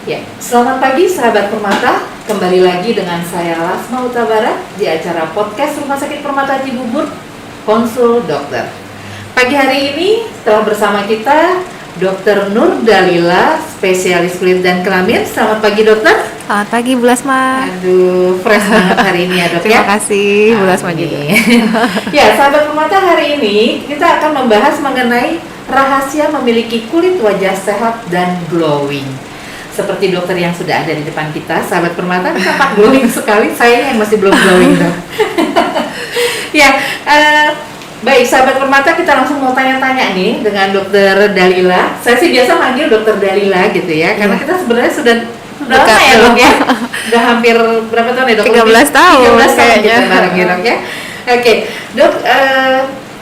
Ya, selamat pagi sahabat Permata. Kembali lagi dengan saya Lasma Utabara di acara podcast Rumah Sakit Permata Cibubur, Konsul Dokter. Pagi hari ini telah bersama kita Dr. Nur Dalila, spesialis kulit dan kelamin. Selamat pagi dokter. Selamat pagi Bu Lasma. Aduh, fresh banget hari ini ya dok. Terima kasih Bu Lasma juga. Ya, sahabat Permata, hari ini kita akan membahas mengenai rahasia memiliki kulit wajah sehat dan glowing. Seperti dokter yang sudah ada di depan kita, sahabat Permata, tampak glowing sekali. Saya yang masih belum glowing dok. Ya, baik sahabat Permata, kita langsung mau tanya-tanya nih dengan dokter Dalila. Saya sih biasa manggil dokter Dalila gitu ya, karena kita sebenarnya sudah lama ya dok ya. Udah hampir berapa tahun ya dok? 13 tahun 13 tahun kayaknya. kita bareng ya dok ya. Oke, dok,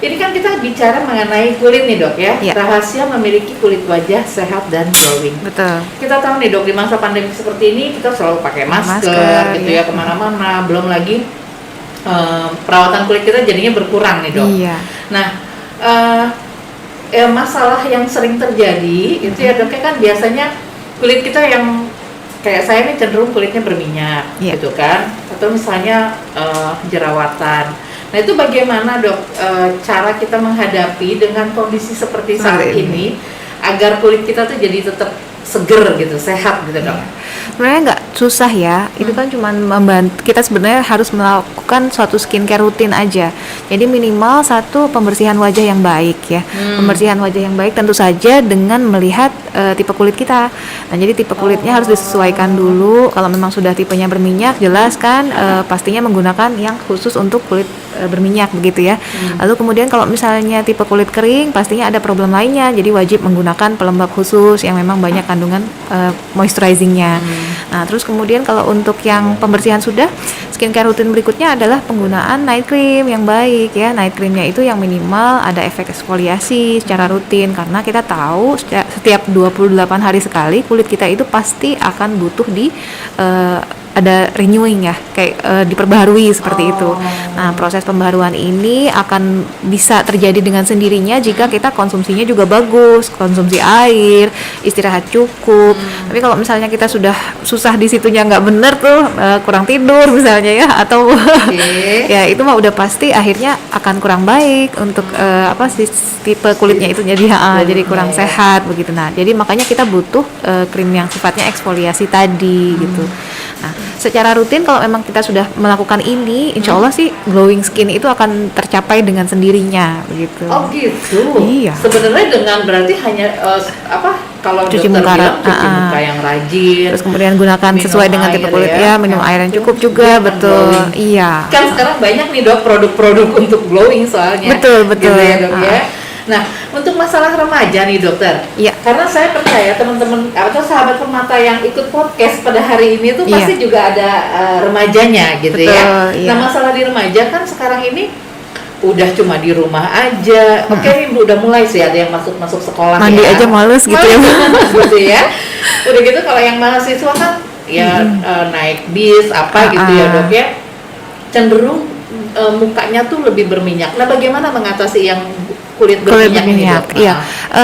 ini kan kita bicara mengenai kulit nih dok ya. Ya. Rahasia memiliki kulit wajah sehat dan glowing. Betul. Kita tahu nih dok, di masa pandemi seperti ini kita selalu pakai masker gitu ya, kemana-mana. Belum lagi perawatan kulit kita jadinya berkurang nih dok. Iya. Nah, masalah yang sering terjadi itu ya dok, kan biasanya kulit kita yang kayak saya nih cenderung kulitnya berminyak gitu kan, atau misalnya jerawatan. Nah itu bagaimana dok cara kita menghadapi dengan kondisi seperti saat ini agar kulit kita tuh jadi tetap seger gitu, sehat gitu dok? Sebenarnya nggak susah ya, itu kan cuma membantu kita sebenarnya harus melakukan suatu skincare rutin aja. Jadi minimal satu pembersihan wajah yang baik ya. Pembersihan wajah yang baik tentu saja dengan melihat tipe kulit kita. Nah jadi tipe kulitnya harus disesuaikan dulu. Kalau memang sudah tipenya berminyak, jelas kan pastinya menggunakan yang khusus untuk kulit berminyak begitu ya. Lalu kemudian kalau misalnya tipe kulit kering, pastinya ada problem lainnya. Jadi wajib menggunakan pelembab khusus yang memang banyak kandungan moisturizingnya. Nah terus kemudian kalau untuk yang pembersihan sudah, skincare rutin berikutnya adalah penggunaan night cream yang baik ya. Night creamnya itu yang minimal ada efek eksfoliasi secara rutin, karena kita tahu setiap 28 hari sekali kulit kita itu pasti akan butuh di ada renewing ya, kayak diperbaharui seperti itu. Nah proses pembaharuan ini akan bisa terjadi dengan sendirinya jika kita konsumsinya juga bagus, konsumsi air, istirahat cukup. Tapi kalau misalnya kita sudah susah di situnya, nggak bener tuh, kurang tidur misalnya ya, atau ya itu mah udah pasti akhirnya akan kurang baik untuk tipe kulitnya itu jadi kurang sehat begitu. Nah jadi makanya kita butuh krim yang sifatnya eksfoliasi tadi gitu. Nah, secara rutin kalau memang kita sudah melakukan ini, insya Allah sih glowing skin itu akan tercapai dengan sendirinya, begitu. Oh gitu. Iya. Sebenarnya dengan berarti hanya kalau Cuci dokter muka, bilang cuci muka yang rajin. Terus kemudian gunakan sesuai dengan tipe kulit ya, minum air yang cukup juga, betul. Glowing. Iya. Kan sekarang banyak nih dok produk-produk untuk glowing soalnya. Betul. Gitu ya dok ya. Nah, untuk masalah remaja nih dokter, karena saya percaya teman-teman atau sahabat Permata yang ikut podcast pada hari ini tuh pasti juga ada remajanya gitu. Betul, ya. Iya. Nah, masalah di remaja kan sekarang ini udah cuma di rumah aja. Oke, ini udah mulai sih ada yang masuk sekolah. Mandi aja males gitu ya. Gitu ya. Udah gitu kalau yang mahasiswa kan ya naik bis gitu ya dok ya, cenderung mukanya tuh lebih berminyak. Nah, bagaimana mengatasi yang kulit berminyak? Iya,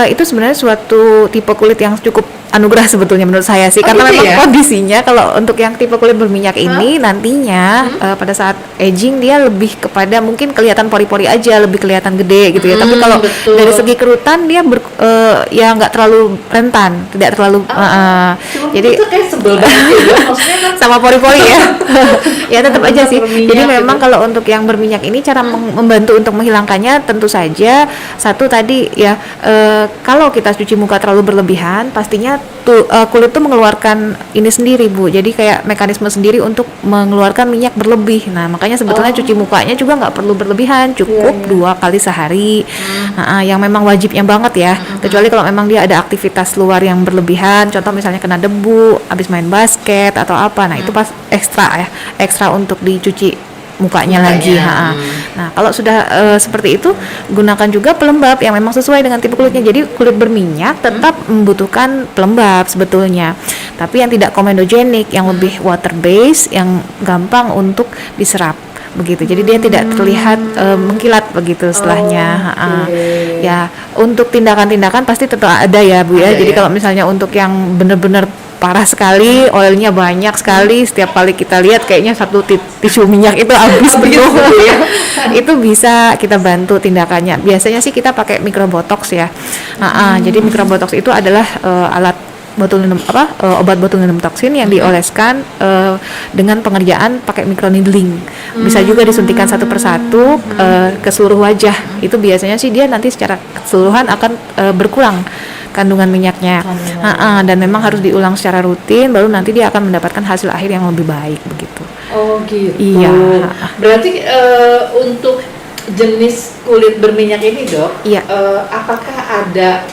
itu sebenarnya suatu tipe kulit yang cukup anugerah sebetulnya menurut saya sih, karena gitu memang ya? Kondisinya kalau untuk yang tipe kulit berminyak ini nantinya pada saat aging dia lebih kepada mungkin kelihatan pori-pori aja, lebih kelihatan gede gitu ya. Tapi kalau dari segi kerutan dia ya nggak terlalu rentan, tidak terlalu jadi itu kayak sebel banget ya, maksudnya kan sama pori-pori ya. Ya tetap aja sih. Jadi memang kalau untuk yang berminyak ini cara membantu untuk menghilangkannya tentu saja satu tadi ya, kalau kita cuci muka terlalu berlebihan pastinya kulit tuh mengeluarkan ini sendiri Bu, jadi kayak mekanisme sendiri untuk mengeluarkan minyak berlebih. Nah makanya sebetulnya cuci mukanya juga nggak perlu berlebihan, cukup 2 kali sehari. Yang memang wajibnya banget ya, kecuali kalau memang dia ada aktivitas luar yang berlebihan, contoh misalnya kena debu habis main basket atau apa, nah itu pas ekstra untuk dicuci mukanya lagi. Nah kalau sudah seperti itu, gunakan juga pelembab yang memang sesuai dengan tipe kulitnya. Jadi kulit berminyak tetap membutuhkan pelembab sebetulnya, tapi yang tidak komedogenik, yang lebih water based, yang gampang untuk diserap. begitu. Jadi dia tidak terlihat mengkilat begitu setelahnya. Oke. Ya, untuk tindakan-tindakan pasti tetap ada ya Bu ya. Ada Jadi ya. kalau misalnya untuk yang benar-benar parah sekali, oilnya banyak sekali, setiap kali kita lihat kayaknya satu tisu minyak itu habis penuh gitu ya. itu bisa kita bantu tindakannya. Biasanya sih kita pakai microbotox ya. Jadi microbotox itu adalah alat botulinum obat botulinum toksin yang dioleskan dengan pengerjaan pakai microneedling. Bisa juga disuntikan satu persatu ke seluruh wajah. Itu biasanya sih dia nanti secara keseluruhan akan berkurang kandungan minyaknya. Dan memang harus diulang secara rutin, baru nanti dia akan mendapatkan hasil akhir yang lebih baik begitu. Oh gitu. Iya. Berarti untuk jenis kulit berminyak ini Dok, Iya. Apakah ada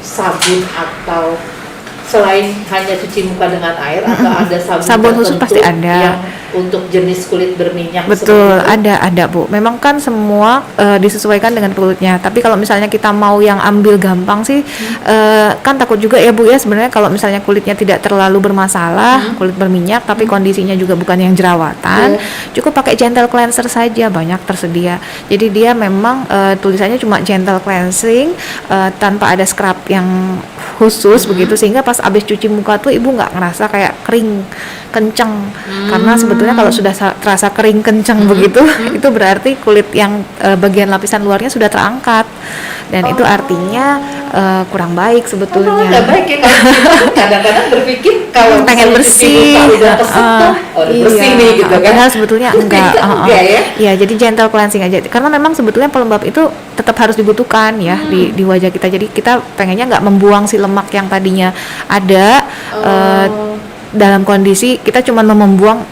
sabun atau selain hanya cuci muka dengan air atau ada Sabun khusus tertentu pasti ada. yang untuk jenis kulit berminyak? Betul, seperti itu? ada Bu. Memang kan semua disesuaikan dengan kulitnya. Tapi kalau misalnya kita mau yang ambil gampang sih, kan takut juga ya Bu ya. Sebenarnya kalau misalnya kulitnya tidak terlalu bermasalah, kulit berminyak, tapi kondisinya juga bukan yang jerawatan, cukup pakai gentle cleanser saja, banyak tersedia. Jadi dia memang tulisannya cuma gentle cleansing tanpa ada scrub yang khusus begitu, sehingga pas abis cuci muka tuh ibu nggak ngerasa kayak kering kenceng, karena sebetulnya kalau sudah terasa kering kenceng begitu itu berarti kulit yang bagian lapisan luarnya sudah terangkat, dan itu artinya kurang baik sebetulnya. Nggak baik ya, kalau kadang-kadang berpikir kalau pengen misalnya cuci bersih, muka udah kesentuh, udah bersih nih gitu kan. Padahal sebetulnya enggak. Enggak ya? Iya, jadi gentle cleansing aja. Karena memang sebetulnya pelembab itu tetap harus dibutuhkan ya di wajah kita. Jadi kita pengennya nggak membuang si lemak yang tadinya ada dalam kondisi kita cuma membuang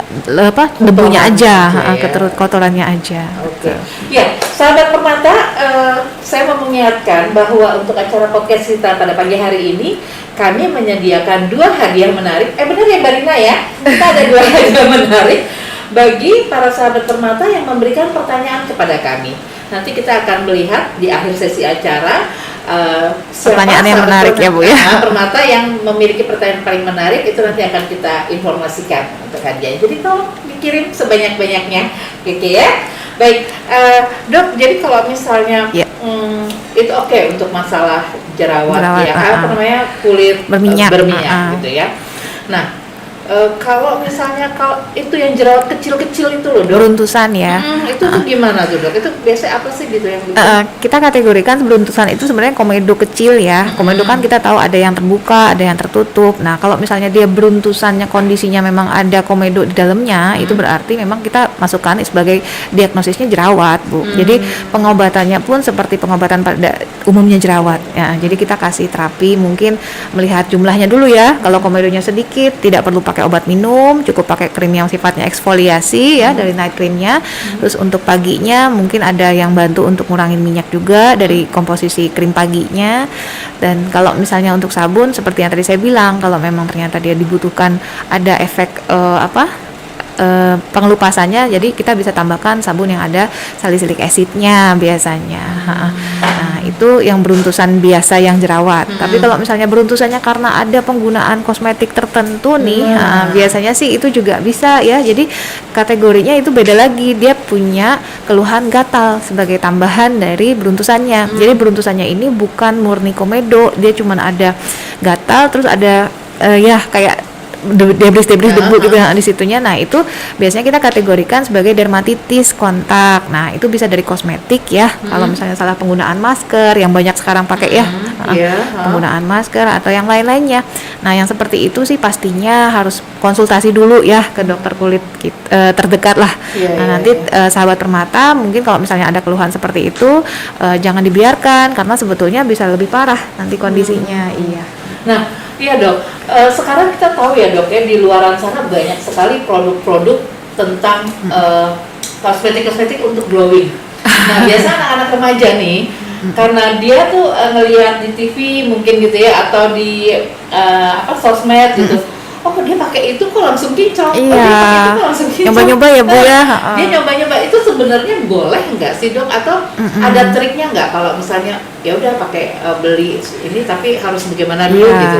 debunya aja, kotorannya aja. Oke. Ya, sahabat permata, saya mau mengingatkan bahwa untuk acara podcast kita pada pagi hari ini kami menyediakan 2 hadiah menarik. Benar ya Mbak Rina ya? Kita ada 2 hadiah menarik bagi para sahabat permata yang memberikan pertanyaan kepada kami. Nanti kita akan melihat di akhir sesi acara pertanyaan yang menarik ya Bu ya. Permata yang memiliki pertanyaan paling menarik itu nanti akan kita informasikan untuk hadiahnya. Jadi tolong dikirim sebanyak-banyaknya, oke ya. Baik, Dok. Jadi kalau misalnya itu oke untuk masalah jerawat ya, kulit berminyak gitu ya. Nah, kalau misalnya itu yang jerawat kecil-kecil itu loh Dok, beruntusan ya, itu tuh gimana tuh Dok? Itu biasanya apa sih gitu yang kita kategorikan beruntusan itu sebenarnya komedo kecil ya. Komedo kan kita tahu ada yang terbuka, ada yang tertutup. Nah kalau misalnya dia beruntusannya kondisinya memang ada komedo di dalamnya, itu berarti memang kita masukkan sebagai diagnosisnya jerawat Bu. Jadi pengobatannya pun seperti pengobatan pada umumnya jerawat ya. Jadi kita kasih terapi, mungkin melihat jumlahnya dulu ya. Kalau komedonya sedikit tidak perlu pakai obat minum, cukup pakai krim yang sifatnya eksfoliasi ya, dari night creamnya. Terus untuk paginya mungkin ada yang bantu untuk ngurangin minyak juga dari komposisi krim paginya. Dan kalau misalnya untuk sabun seperti yang tadi saya bilang, kalau memang ternyata dia dibutuhkan ada efek pengelupasannya, jadi kita bisa tambahkan sabun yang ada salicylic acidnya biasanya. Nah itu yang beruntusan biasa yang jerawat. Tapi kalau misalnya beruntusannya karena ada penggunaan kosmetik tertentu nih, biasanya sih itu juga bisa ya. Jadi kategorinya itu beda lagi, dia punya keluhan gatal sebagai tambahan dari beruntusannya. Jadi beruntusannya ini bukan murni komedo, dia cuma ada gatal, terus ada kayak debris debu gitu di situnya. Nah itu biasanya kita kategorikan sebagai dermatitis kontak. Nah itu bisa dari kosmetik ya, kalau misalnya salah penggunaan masker yang banyak sekarang pakai penggunaan masker atau yang lain-lainnya. Nah yang seperti itu sih pastinya harus konsultasi dulu ya ke dokter kulit terdekat lah. Nanti sahabat permata mungkin kalau misalnya ada keluhan seperti itu jangan dibiarkan, karena sebetulnya bisa lebih parah nanti kondisinya. Nah, iya Dok, sekarang kita tahu ya Dok ya, di luaran sana banyak sekali produk-produk tentang kosmetik-kosmetik untuk glowing. Nah, biasa anak-anak remaja nih, karena dia tuh ngelihat di TV mungkin gitu ya, atau di sosmed gitu. Oh dia pakai itu kok langsung kinclong, dia pakai itu kok langsung kinclong. Nyoba-nyoba ya Bu ya. Dia nyoba-nyoba, itu sebenarnya boleh nggak sih Dok? Atau ada triknya nggak kalau misalnya ya udah pakai beli ini tapi harus bagaimana dulu gitu?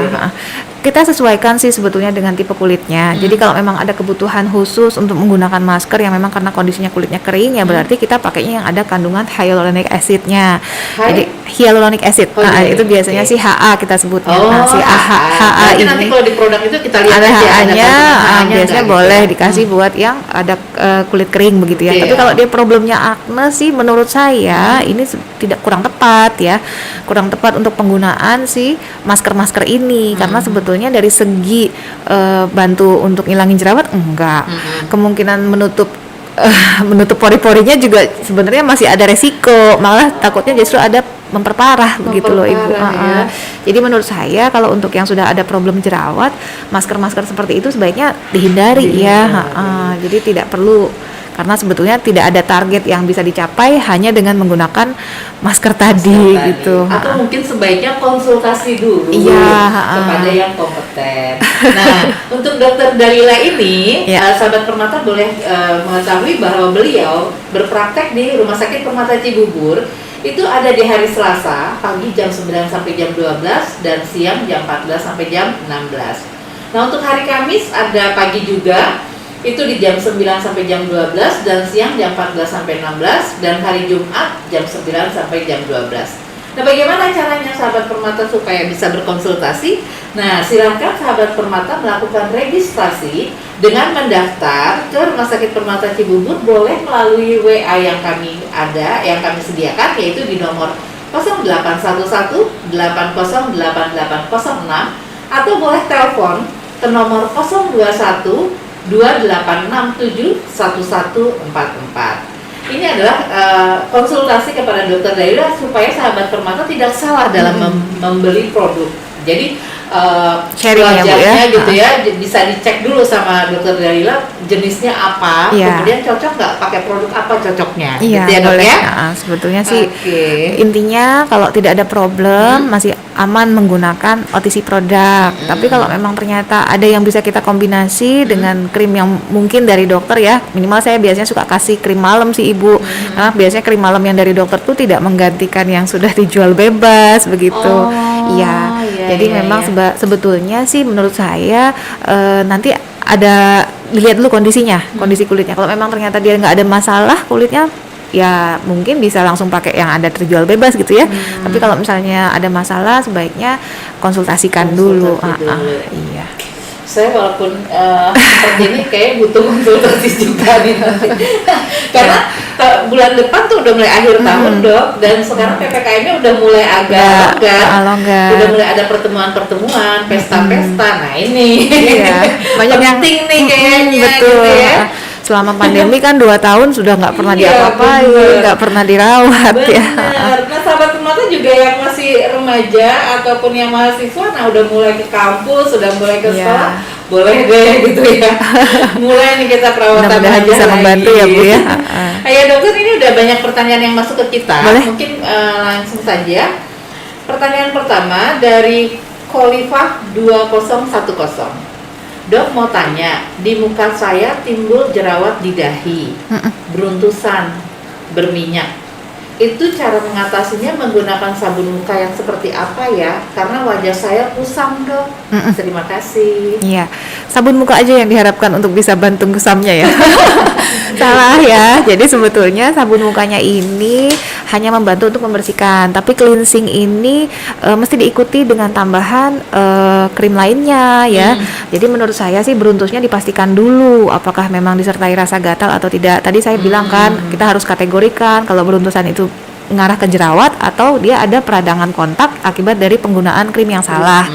kita sesuaikan sih sebetulnya dengan tipe kulitnya. Jadi kalau memang ada kebutuhan khusus untuk menggunakan masker yang memang karena kondisinya kulitnya kering, ya berarti kita pakainya yang ada kandungan hyaluronic acid-nya. Jadi hyaluronic acid, itu biasanya sih HA kita sebutnya. Si HA Nanti ini kalau di produk itu kita lihat ada aja HA-nya, biasanya gitu boleh ya? dikasih buat yang ada kulit kering begitu ya. Oke, Tapi kalau dia problemnya akne sih menurut saya ini tidak kurang tepat ya. Kurang tepat untuk penggunaan si masker-masker ini karena sebetulnya dari segi bantu untuk ngilangin jerawat enggak. Kemungkinan menutup pori-porinya juga sebenarnya masih ada resiko, malah takutnya justru ada memperparah begitu loh Ibu. Ya. Jadi menurut saya kalau untuk yang sudah ada problem jerawat, masker-masker seperti itu sebaiknya dihindari ya. Jadi tidak perlu, karena sebetulnya tidak ada target yang bisa dicapai hanya dengan menggunakan masker tadi gitu. Atau mungkin sebaiknya konsultasi dulu kepada yang kompeten. Nah, untuk Dokter Dalila ini, sahabat Permata boleh mengetahui bahwa beliau berpraktek di Rumah Sakit Permata Cibubur. Itu ada di hari Selasa pagi jam 9 sampai jam 12 dan siang jam 14 sampai jam 16. Nah, untuk hari Kamis ada pagi juga, itu di jam 9 sampai jam 12 dan siang jam 14 sampai 16, dan hari Jumat jam 9 sampai jam 12. Nah, bagaimana caranya sahabat Permata supaya bisa berkonsultasi? Nah, silakan sahabat Permata melakukan registrasi dengan mendaftar ke Rumah Sakit Permata Cibubur, boleh melalui WA yang kami sediakan, yaitu di nomor 0811 808806, atau boleh telepon ke nomor 021 2867 1144. Ini adalah konsultasi kepada Dokter Dalila supaya sahabat Permata tidak salah dalam membeli produk. Jadi sharing ya Bu ya, gitu ya, bisa dicek dulu sama Dokter Dalila jenisnya apa, kemudian cocok nggak pakai produk apa cocoknya. Iya, gitu ya, Dok, boleh. ya? Sebetulnya sih intinya kalau tidak ada problem masih aman menggunakan OTC produk. Tapi kalau memang ternyata ada yang bisa kita kombinasi dengan krim yang mungkin dari dokter ya, minimal saya biasanya suka kasih krim malam sih Ibu. Karena biasanya krim malam yang dari dokter tuh tidak menggantikan yang sudah dijual bebas begitu. Jadi memang sebetulnya sih menurut saya nanti ada lihat dulu kondisinya, kondisi kulitnya. Kalau memang ternyata dia nggak ada masalah kulitnya, ya mungkin bisa langsung pakai yang ada terjual bebas gitu ya. Tapi kalau misalnya ada masalah, sebaiknya konsultasikan dulu. Iya. Saya walaupun seperti ini kayak butuh konsultasi juga nih nanti. Karena bulan depan tuh udah mulai akhir tahun Dok, dan sekarang PPKM-nya udah mulai agak longgar. Udah mulai ada pertemuan-pertemuan, pesta-pesta. Nah ini banyak yang penting nih kayaknya. Betul. Gitu ya. Selama pandemi kan 2 tahun sudah nggak pernah diapa-apain, nggak pernah dirawat ya. Nah, sahabat Permata juga yang masih remaja ataupun yang mahasiswa, nah udah mulai ke kampus, sudah mulai ke sekolah, boleh deh gitu ya. Mulai nih kita perawatan mudah-mudahan bisa membantu ya Bu ya. Ayo dokter, ini udah banyak pertanyaan yang masuk ke kita. Boleh. Mungkin langsung saja. Pertanyaan pertama dari Khalifah 2010. Dok, mau tanya, di muka saya timbul jerawat di dahi, beruntusan, berminyak. Itu cara mengatasinya menggunakan sabun muka yang seperti apa ya? Karena wajah saya kusam Dok. Terima kasih. Iya, sabun muka aja yang diharapkan untuk bisa bantu kusamnya ya. Salah ya. Jadi sebetulnya sabun mukanya ini hanya membantu untuk membersihkan, tapi cleansing ini mesti diikuti dengan tambahan krim lainnya ya. Jadi menurut saya sih beruntusnya dipastikan dulu apakah memang disertai rasa gatal atau tidak. Tadi saya bilang kan kita harus kategorikan kalau beruntusan itu mengarah ke jerawat atau dia ada peradangan kontak akibat dari penggunaan krim yang salah.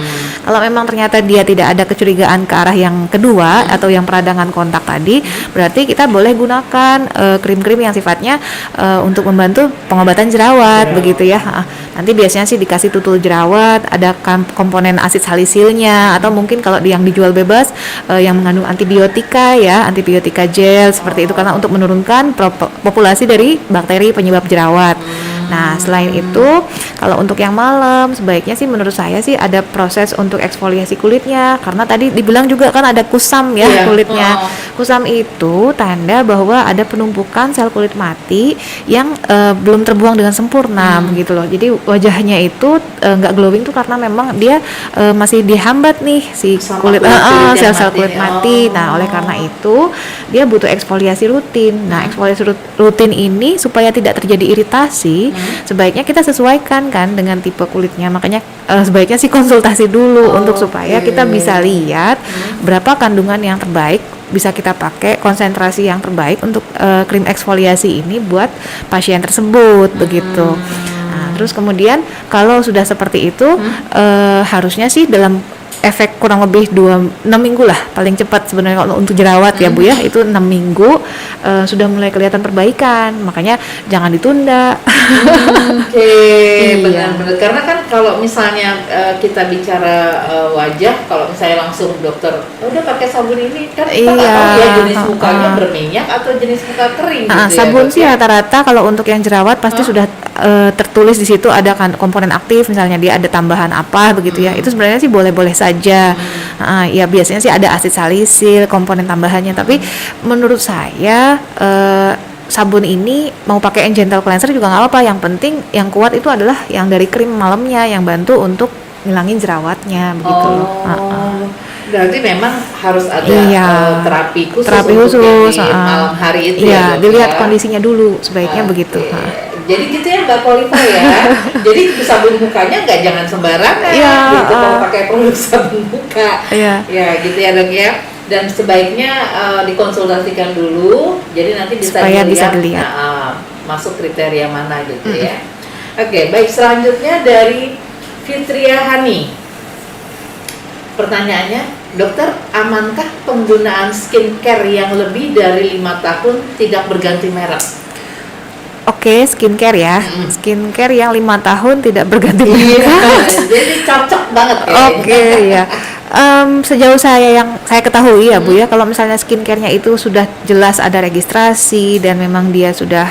Kalau memang ternyata dia tidak ada kecurigaan ke arah yang kedua atau yang peradangan kontak tadi, berarti kita boleh gunakan krim-krim yang sifatnya untuk membantu pengobatan jerawat begitu ya. Nanti biasanya sih dikasih tutul jerawat, ada komponen asid salisilnya, atau mungkin kalau yang dijual bebas yang mengandung antibiotika ya, antibiotika gel seperti itu, karena untuk menurunkan populasi dari bakteri penyebab jerawat. Nah, selain itu, kalau untuk yang malam, sebaiknya sih menurut saya sih ada proses untuk eksfoliasi kulitnya, karena tadi dibilang juga kan ada kusam ya Iya. kulitnya. Kusam itu tanda bahwa ada penumpukan sel kulit mati yang belum terbuang dengan sempurna begitu loh. Jadi wajahnya itu nggak glowing tuh karena memang dia masih dihambat nih si Sama kulit kulit yang sel-sel mati kulit nih. mati. Nah, oleh karena itu dia butuh eksfoliasi rutin. Nah, eksfoliasi rutin ini supaya tidak terjadi iritasi, sebaiknya kita sesuaikan kan dengan tipe kulitnya. Makanya sebaiknya sih konsultasi dulu untuk supaya kita bisa lihat berapa kandungan yang terbaik bisa kita pakai, konsentrasi yang terbaik untuk krim eksfoliasi ini buat pasien tersebut begitu. Nah, terus kemudian kalau sudah seperti itu harusnya sih dalam efek kurang lebih 6 minggu lah paling cepat sebenarnya kalau untuk jerawat ya Bu ya, itu 6 minggu sudah mulai kelihatan perbaikan, makanya jangan ditunda. Oke, Iya. benar-benar. Karena kan kalau misalnya kita bicara wajah, kalau misalnya langsung dokter, udah pakai sabun ini, kan kita nggak Iya, tahu ya jenis mukanya heeh. berminyak atau jenis muka kering gitu ya, Sabun Dok, sih ya? rata-rata kalau untuk yang jerawat pasti sudah tertulis di situ ada kan komponen aktif, misalnya dia ada tambahan apa begitu ya, itu sebenarnya sih boleh-boleh saja. Ya biasanya sih ada asid salisil komponen tambahannya, tapi menurut saya sabun ini mau pakai yang gentle cleanser juga nggak apa-apa, yang penting yang kuat itu adalah yang dari krim malamnya yang bantu untuk ngilangin jerawatnya begitu loh. Berarti memang harus ada Iya. terapi khusus Terapi untuk khusus, yang di malam hari itu iya, ya, Dok, dilihat ya? kondisinya dulu sebaiknya Oke. begitu. Jadi gitu ya Mbak Polita ya. Jadi sabun mukanya nggak jangan sembarangan Iya, gitu kalau pakai produk sabun muka. Iya. Ya gitu ya Dok ya. Dan sebaiknya dikonsultasikan dulu. Jadi nanti bisa Supaya dilihat, bisa dilihat. masuk kriteria mana gitu ya. Oke, baik, selanjutnya dari Fitria Hani. Pertanyaannya, dokter, amankah penggunaan skincare yang lebih dari 5 tahun tidak berganti merek? Oke, skincare ya. Skincare yang 5 tahun tidak berganti Iya, merek. jadi cocok banget ya. Oke, ya. Sejauh saya ketahui ya Bu ya, kalau misalnya skincare-nya itu sudah jelas ada registrasi dan memang dia sudah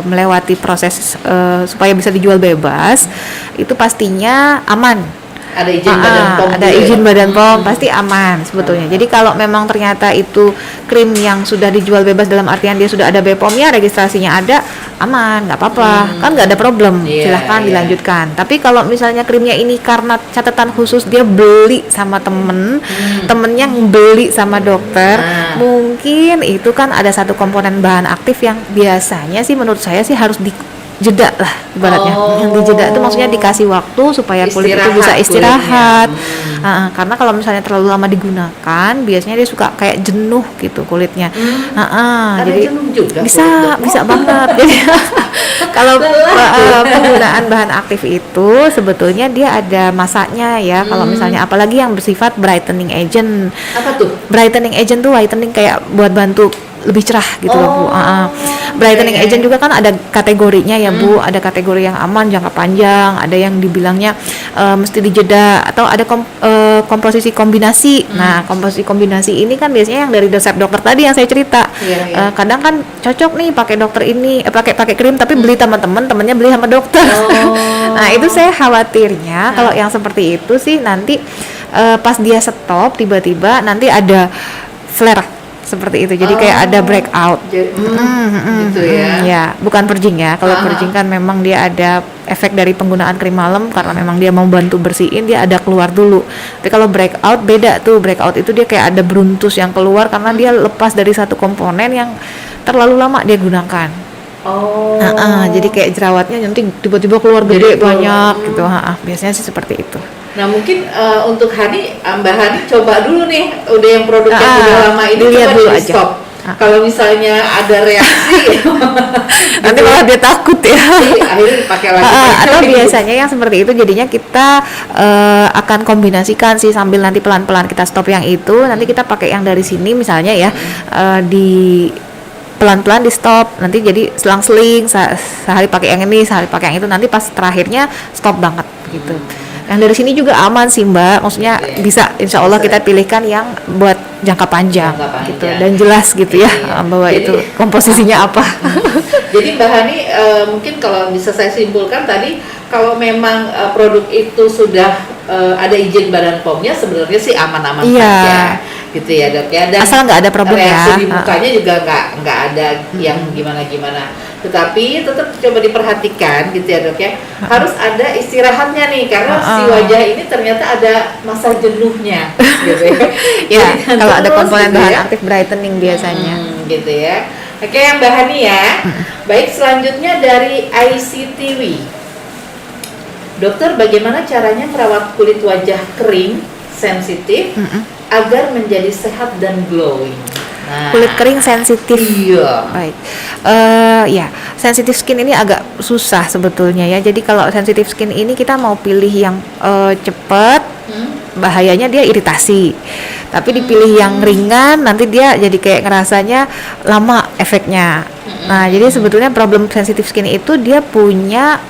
melewati proses supaya bisa dijual bebas, itu pastinya aman. Ada izin badan POM Ada juga ya? izin badan POM, pasti aman sebetulnya. Jadi kalau memang ternyata itu krim yang sudah dijual bebas dalam artian dia sudah ada BPOM-nya, registrasinya ada, aman, nggak apa-apa, kan nggak ada problem, Iya, silahkan iya. dilanjutkan. Tapi kalau misalnya krimnya ini karena catatan khusus dia beli sama temennya beli sama dokter, mungkin itu kan ada satu komponen bahan aktif yang biasanya sih menurut saya sih harus jeda lah ibaratnya. Yang dijeda itu maksudnya dikasih waktu supaya kulit itu bisa istirahat. Karena kalau misalnya terlalu lama digunakan biasanya dia suka kayak jenuh gitu kulitnya. Ada Jadi jenuh juga bisa kulit, Dok. bisa banget. Jadi kalau penggunaan bahan aktif itu sebetulnya dia ada masanya ya. Kalau misalnya apalagi yang bersifat brightening agent. Apa tuh? Brightening agent tuh whitening kayak buat bantu lebih cerah gitu loh Bu. Brightening agent juga kan ada kategorinya ya Bu. Ada kategori yang aman jangka panjang, ada yang dibilangnya mesti dijeda, atau ada komposisi kombinasi. Nah, komposisi kombinasi ini kan biasanya yang dari resep dokter tadi yang saya cerita. Iya. Kadang kan cocok nih pakai dokter ini, pakai krim tapi beli sama temennya beli sama dokter. Nah, itu saya khawatirnya kalau yang seperti itu sih nanti pas dia stop tiba-tiba nanti ada flare seperti itu, jadi kayak ada breakout. Gitu ya. Ya, bukan purging ya. Kalau purging kan memang dia ada efek dari penggunaan krim malam karena memang dia mau bantu bersihin, dia ada keluar dulu. Tapi kalau breakout beda tuh. Breakout itu dia kayak ada beruntus yang keluar karena dia lepas dari satu komponen yang terlalu lama dia gunakan. Jadi kayak jerawatnya nanti tiba-tiba keluar gede banyak gitu. Biasanya sih seperti itu. Nah mungkin untuk Mbak Hani coba dulu nih, udah yang produk yang udah lama ini dilihat coba dulu di aja. stop. Kalau misalnya ada reaksi, Nanti malah dia takut ya. akhirnya dipakai lagi. Atau biasanya yang seperti itu jadinya kita akan kombinasikan sih sambil nanti pelan-pelan kita stop yang itu, nanti kita pakai yang dari sini misalnya ya, di pelan-pelan di stop, nanti jadi selang-seling sehari pakai yang ini, sehari pakai yang itu, nanti pas terakhirnya stop banget gitu. Yang dari sini juga aman sih Mbak, maksudnya Gitu ya. bisa insya Allah kita pilihkan yang buat jangka panjang, Jangka panjang. gitu dan jelas gitu ya Iya. bahwa Jadi- itu komposisinya apa. Jadi Mbak Hani, mungkin kalau bisa saya simpulkan tadi, kalau memang produk itu sudah ada izin Badan POM-nya, sebenarnya sih aman-aman Iya. saja, gitu ya Dok ya. Dan Asal nggak ada problem ya. reaksi di mukanya juga nggak ada yang gimana-gimana. Tetapi tetap coba diperhatikan, gitu ya Dok ya. Harus ada istirahatnya nih, karena si wajah ini ternyata ada masa jenuhnya, gitu ya. Ya, Jadi, kalau ada terus komponen gitu bahan ya. aktif brightening biasanya. Gitu ya. Oke, Mbak Hani ya. Baik, selanjutnya dari ICTV. Dokter, bagaimana caranya merawat kulit wajah kering, sensitif, agar menjadi sehat dan glowing? Nah, Kulit kering sensitif. Iya. Baik, ya sensitif skin ini agak susah sebetulnya ya. Jadi kalau sensitif skin ini kita mau pilih yang cepat, bahayanya dia iritasi. Tapi dipilih yang ringan, nanti dia jadi kayak ngerasanya lama efeknya. Nah, jadi sebetulnya problem sensitif skin itu dia punya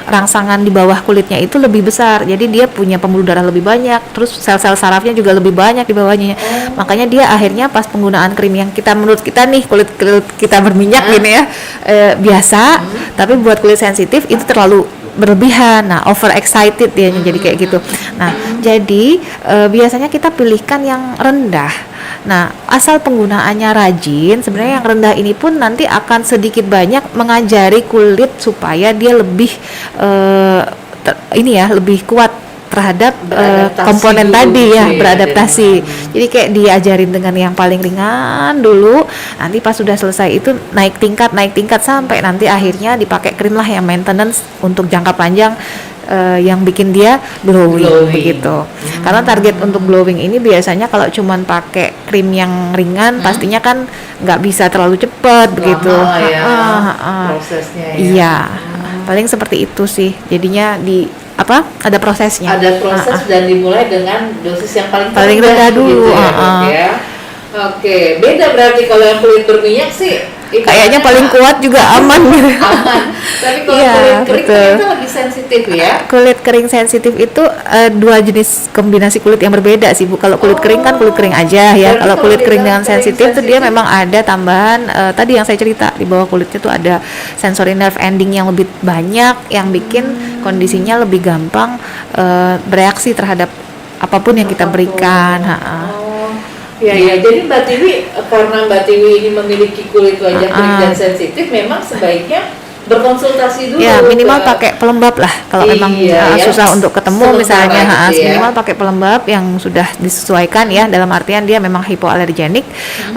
rangsangan di bawah kulitnya itu lebih besar. Jadi dia punya pembuluh darah lebih banyak, terus sel-sel sarafnya juga lebih banyak di bawahnya. Makanya dia akhirnya pas penggunaan krim yang kita menurut kita nih kulit kita berminyak gini ya biasa, tapi buat kulit sensitif itu terlalu berlebihan. Nah, over excited dia jadi kayak gitu. Nah, jadi biasanya kita pilihkan yang rendah. Nah, asal penggunaannya rajin, sebenarnya yang rendah ini pun nanti akan sedikit banyak mengajari kulit supaya dia lebih lebih kuat terhadap Beradaptasi komponen dulu tadi gitu ya, ya, beradaptasi. dengan- Jadi kayak diajarin dengan yang paling ringan dulu, nanti pas sudah selesai itu naik tingkat sampai nanti akhirnya dipakai krim lah yang maintenance untuk jangka panjang yang bikin dia glowing. Begitu. Karena target untuk glowing ini biasanya kalau cuman pakai krim yang ringan pastinya kan nggak bisa terlalu cepat begitu. Lama ya, Ha-ha. prosesnya ya. Iya, paling seperti itu sih. Jadinya ada prosesnya. Ada proses dan dimulai dengan dosis yang paling Paling rendah dulu, gitu ya, Dok, ya. Oke, beda berarti kalau yang kulit berminyak sih Kayaknya paling kuat juga aman. aman. Tapi kalau Iya, kulit kering betul. ternyata lebih sensitif ya. Kulit kering sensitif itu dua jenis kombinasi kulit yang berbeda sih Bu. Kalau kulit kering kan kulit kering aja ya. Berarti Kalau kalau kulit kering dibilang dengan kering sensitif tuh dia sensitif- memang ada tambahan tadi yang saya cerita di bawah kulitnya tuh ada sensory nerve ending yang lebih banyak yang bikin kondisinya lebih gampang bereaksi terhadap apapun yang kita berikan. Ya, jadi Mbak Tiwi, karena Mbak Tiwi ini memiliki kulit wajah kering dan sensitif, memang sebaiknya berkonsultasi dulu. Ya minimal ke- pakai pelembab lah kalau memang Iya, ya. susah untuk ketemu Sementara misalnya gitu ya. minimal pakai pelembab yang sudah disesuaikan ya dalam artian dia memang hipoalergenik.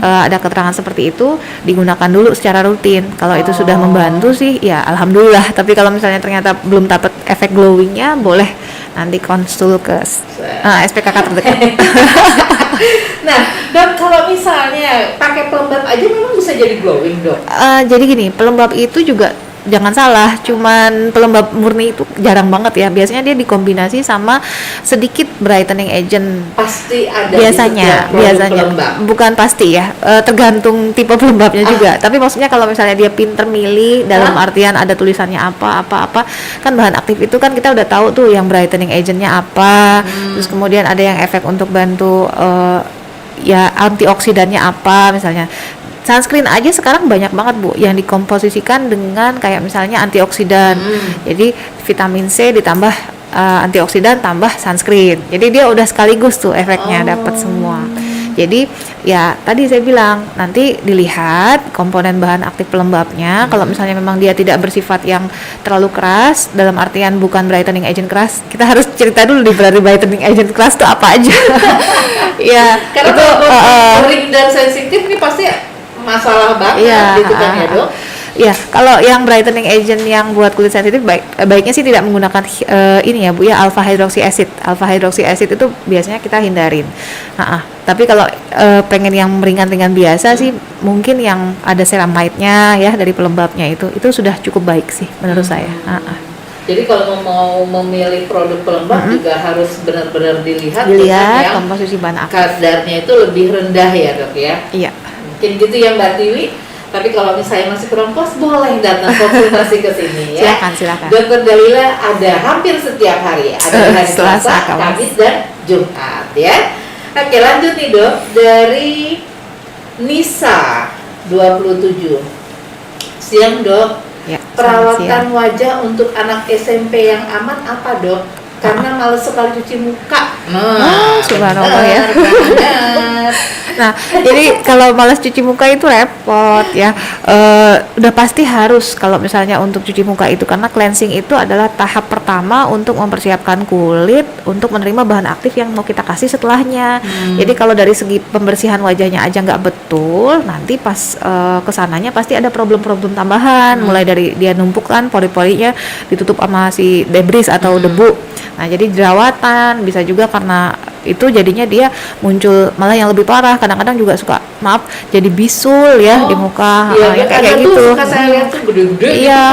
Ada keterangan seperti itu digunakan dulu secara rutin. Kalau itu sudah membantu sih ya alhamdulillah, tapi kalau misalnya ternyata belum dapat efek glowingnya boleh nanti konsul ke SPKK terdekat. Nah, Dok, kalau misalnya pakai pelembab aja memang bisa jadi glowing, Dok. Jadi gini, pelembab itu juga jangan salah, cuman pelembab murni itu jarang banget ya. Biasanya dia dikombinasi sama sedikit brightening agent. Pasti ada di Biasanya, setiap produk pelembab. bukan pasti ya, tergantung tipe pelembabnya juga. Tapi maksudnya kalau misalnya dia pinter milih dalam artian ada tulisannya apa, kan bahan aktif itu kan kita udah tahu tuh yang brightening agentnya apa. Terus kemudian ada yang efek untuk bantu ya antioksidannya apa misalnya. Sunscreen aja sekarang banyak banget Bu yang dikomposisikan dengan kayak misalnya antioksidan. Jadi vitamin C ditambah antioksidan tambah sunscreen. Jadi dia udah sekaligus tuh efeknya dapat semua. Jadi ya tadi saya bilang nanti dilihat komponen bahan aktif pelembabnya. Kalau misalnya memang dia tidak bersifat yang terlalu keras dalam artian bukan brightening agent keras, kita harus cerita dulu di brightening agent keras itu apa aja. Ya Karena itu kalau kering dan sensitif ini pasti masalah banget gitu kan ya, Dok. Ya, kalau yang brightening agent yang buat kulit sensitif baiknya sih tidak menggunakan ini ya Bu ya, alpha hydroxy acid. Alpha hydroxy acid itu biasanya kita hindarin. Tapi kalau pengen yang ringan-ringan biasa sih mungkin yang ada ceramide-nya ya dari pelembabnya itu sudah cukup baik sih menurut saya. Jadi kalau mau memilih produk pelembab juga harus benar-benar dilihat yang komposisi bahan aktif. kadarnya itu lebih rendah ya, Dok ya. Iya. Mungkin gitu ya Mbak Tiwi. Tapi kalau misalnya masih kurang puas, boleh datang konsultasi ke sini ya. Silakan. Dokter Dalila ada hampir setiap hari, ada hari Selasa, Selasa, Kamis dan Jumat ya. Oke, lanjut nih Dok, dari Nisa 27. Siang Dok. Ya, Perawatan wajah untuk anak SMP yang aman apa Dok? Karena males sekali cuci muka. Subhanallah ya. Nah, jadi kalau malas cuci muka itu repot ya. Udah pasti harus kalau misalnya untuk cuci muka itu, karena cleansing itu adalah tahap pertama untuk mempersiapkan kulit untuk menerima bahan aktif yang mau kita kasih setelahnya. Jadi kalau dari segi pembersihan wajahnya aja nggak betul, nanti pas kesananya pasti ada problem-problem tambahan. Mulai dari dia numpuk kan, pori-porinya ditutup sama si debris atau debu. Nah, jadi jerawatan, bisa juga karena itu jadinya dia muncul malah yang lebih parah. Kadang-kadang juga suka jadi bisul ya di muka. Iya, yang kayak gitu. Suka saya lihat tuh gede-gede. Iya,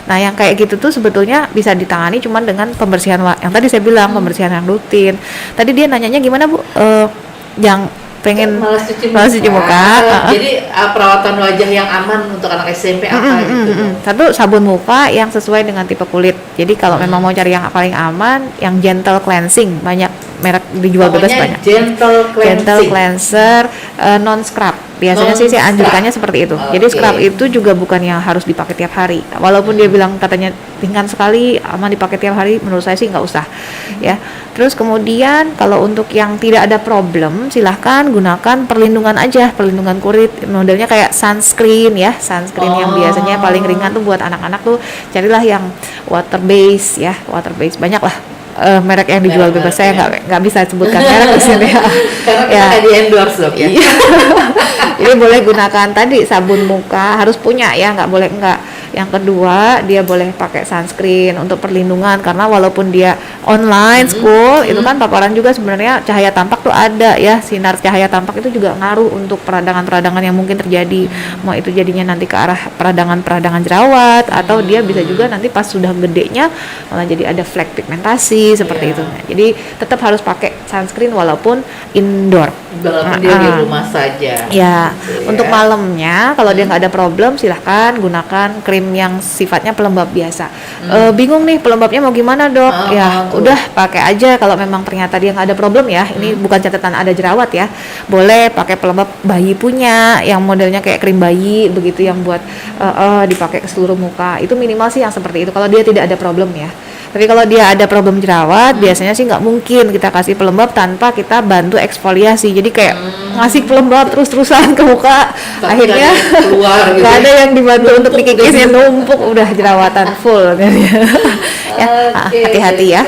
nah yang kayak gitu tuh sebetulnya bisa ditangani cuman dengan pembersihan yang tadi saya bilang, pembersihan yang rutin. Tadi dia nanyanya gimana Bu? Yang pengen malas cuci muka. Jadi perawatan wajah yang aman untuk anak SMP apa gitu? Satu, sabun muka yang sesuai dengan tipe kulit. Jadi kalau memang mau cari yang paling aman, yang gentle cleansing, banyak merek dijual bebas banyak. Gentle cleanser, non scrub. Biasanya sih saya anjurkannya seperti itu. Jadi scrub itu juga bukan yang harus dipakai tiap hari. Walaupun dia bilang katanya ringan sekali, aman dipakai tiap hari, menurut saya sih nggak usah. Ya. Terus kemudian kalau untuk yang tidak ada problem, silahkan gunakan perlindungan aja, perlindungan kulit. Modelnya kayak sunscreen ya, sunscreen yang biasanya paling ringan tuh buat anak-anak tuh carilah yang water base ya, water base banyak lah. Merek yang dijual bebas, saya nggak bisa sebutkan merek di sini ya. Karena kita di endorse Dok ya. Jadi boleh gunakan tadi sabun muka, harus punya ya, nggak boleh enggak. Yang kedua, dia boleh pakai sunscreen untuk perlindungan, karena walaupun dia online school itu kan paparan juga sebenarnya cahaya tampak tuh ada ya, sinar cahaya tampak itu juga ngaruh untuk peradangan-peradangan yang mungkin terjadi. Mau itu jadinya nanti ke arah peradangan-peradangan jerawat, atau dia bisa juga nanti pas sudah gedenya malah jadi ada flek pigmentasi seperti itu. Nah, jadi tetap harus pakai sunscreen walaupun indoor. Walaupun dia di rumah saja. Ya, untuk malamnya kalau dia nggak ada problem, silahkan gunakan krim yang sifatnya pelembab biasa. Bingung nih pelembabnya mau gimana Dok? Udah pakai aja kalau memang ternyata dia nggak ada problem ya. Ini bukan catatan ada jerawat ya. Boleh pakai pelembab bayi punya, yang modelnya kayak krim bayi begitu, yang buat dipakai ke seluruh muka. Itu minimal sih yang seperti itu kalau dia tidak ada problem ya. Tapi kalau dia ada problem jerawat, biasanya sih nggak mungkin kita kasih pelembab tanpa kita bantu eksfoliasi. Jadi kayak ngasih pelembab terus-terusan ke muka, akhirnya nggak ada yang dibantu untuk dikikisnya, numpuk udah jerawatan full. Ya, hati-hati ya.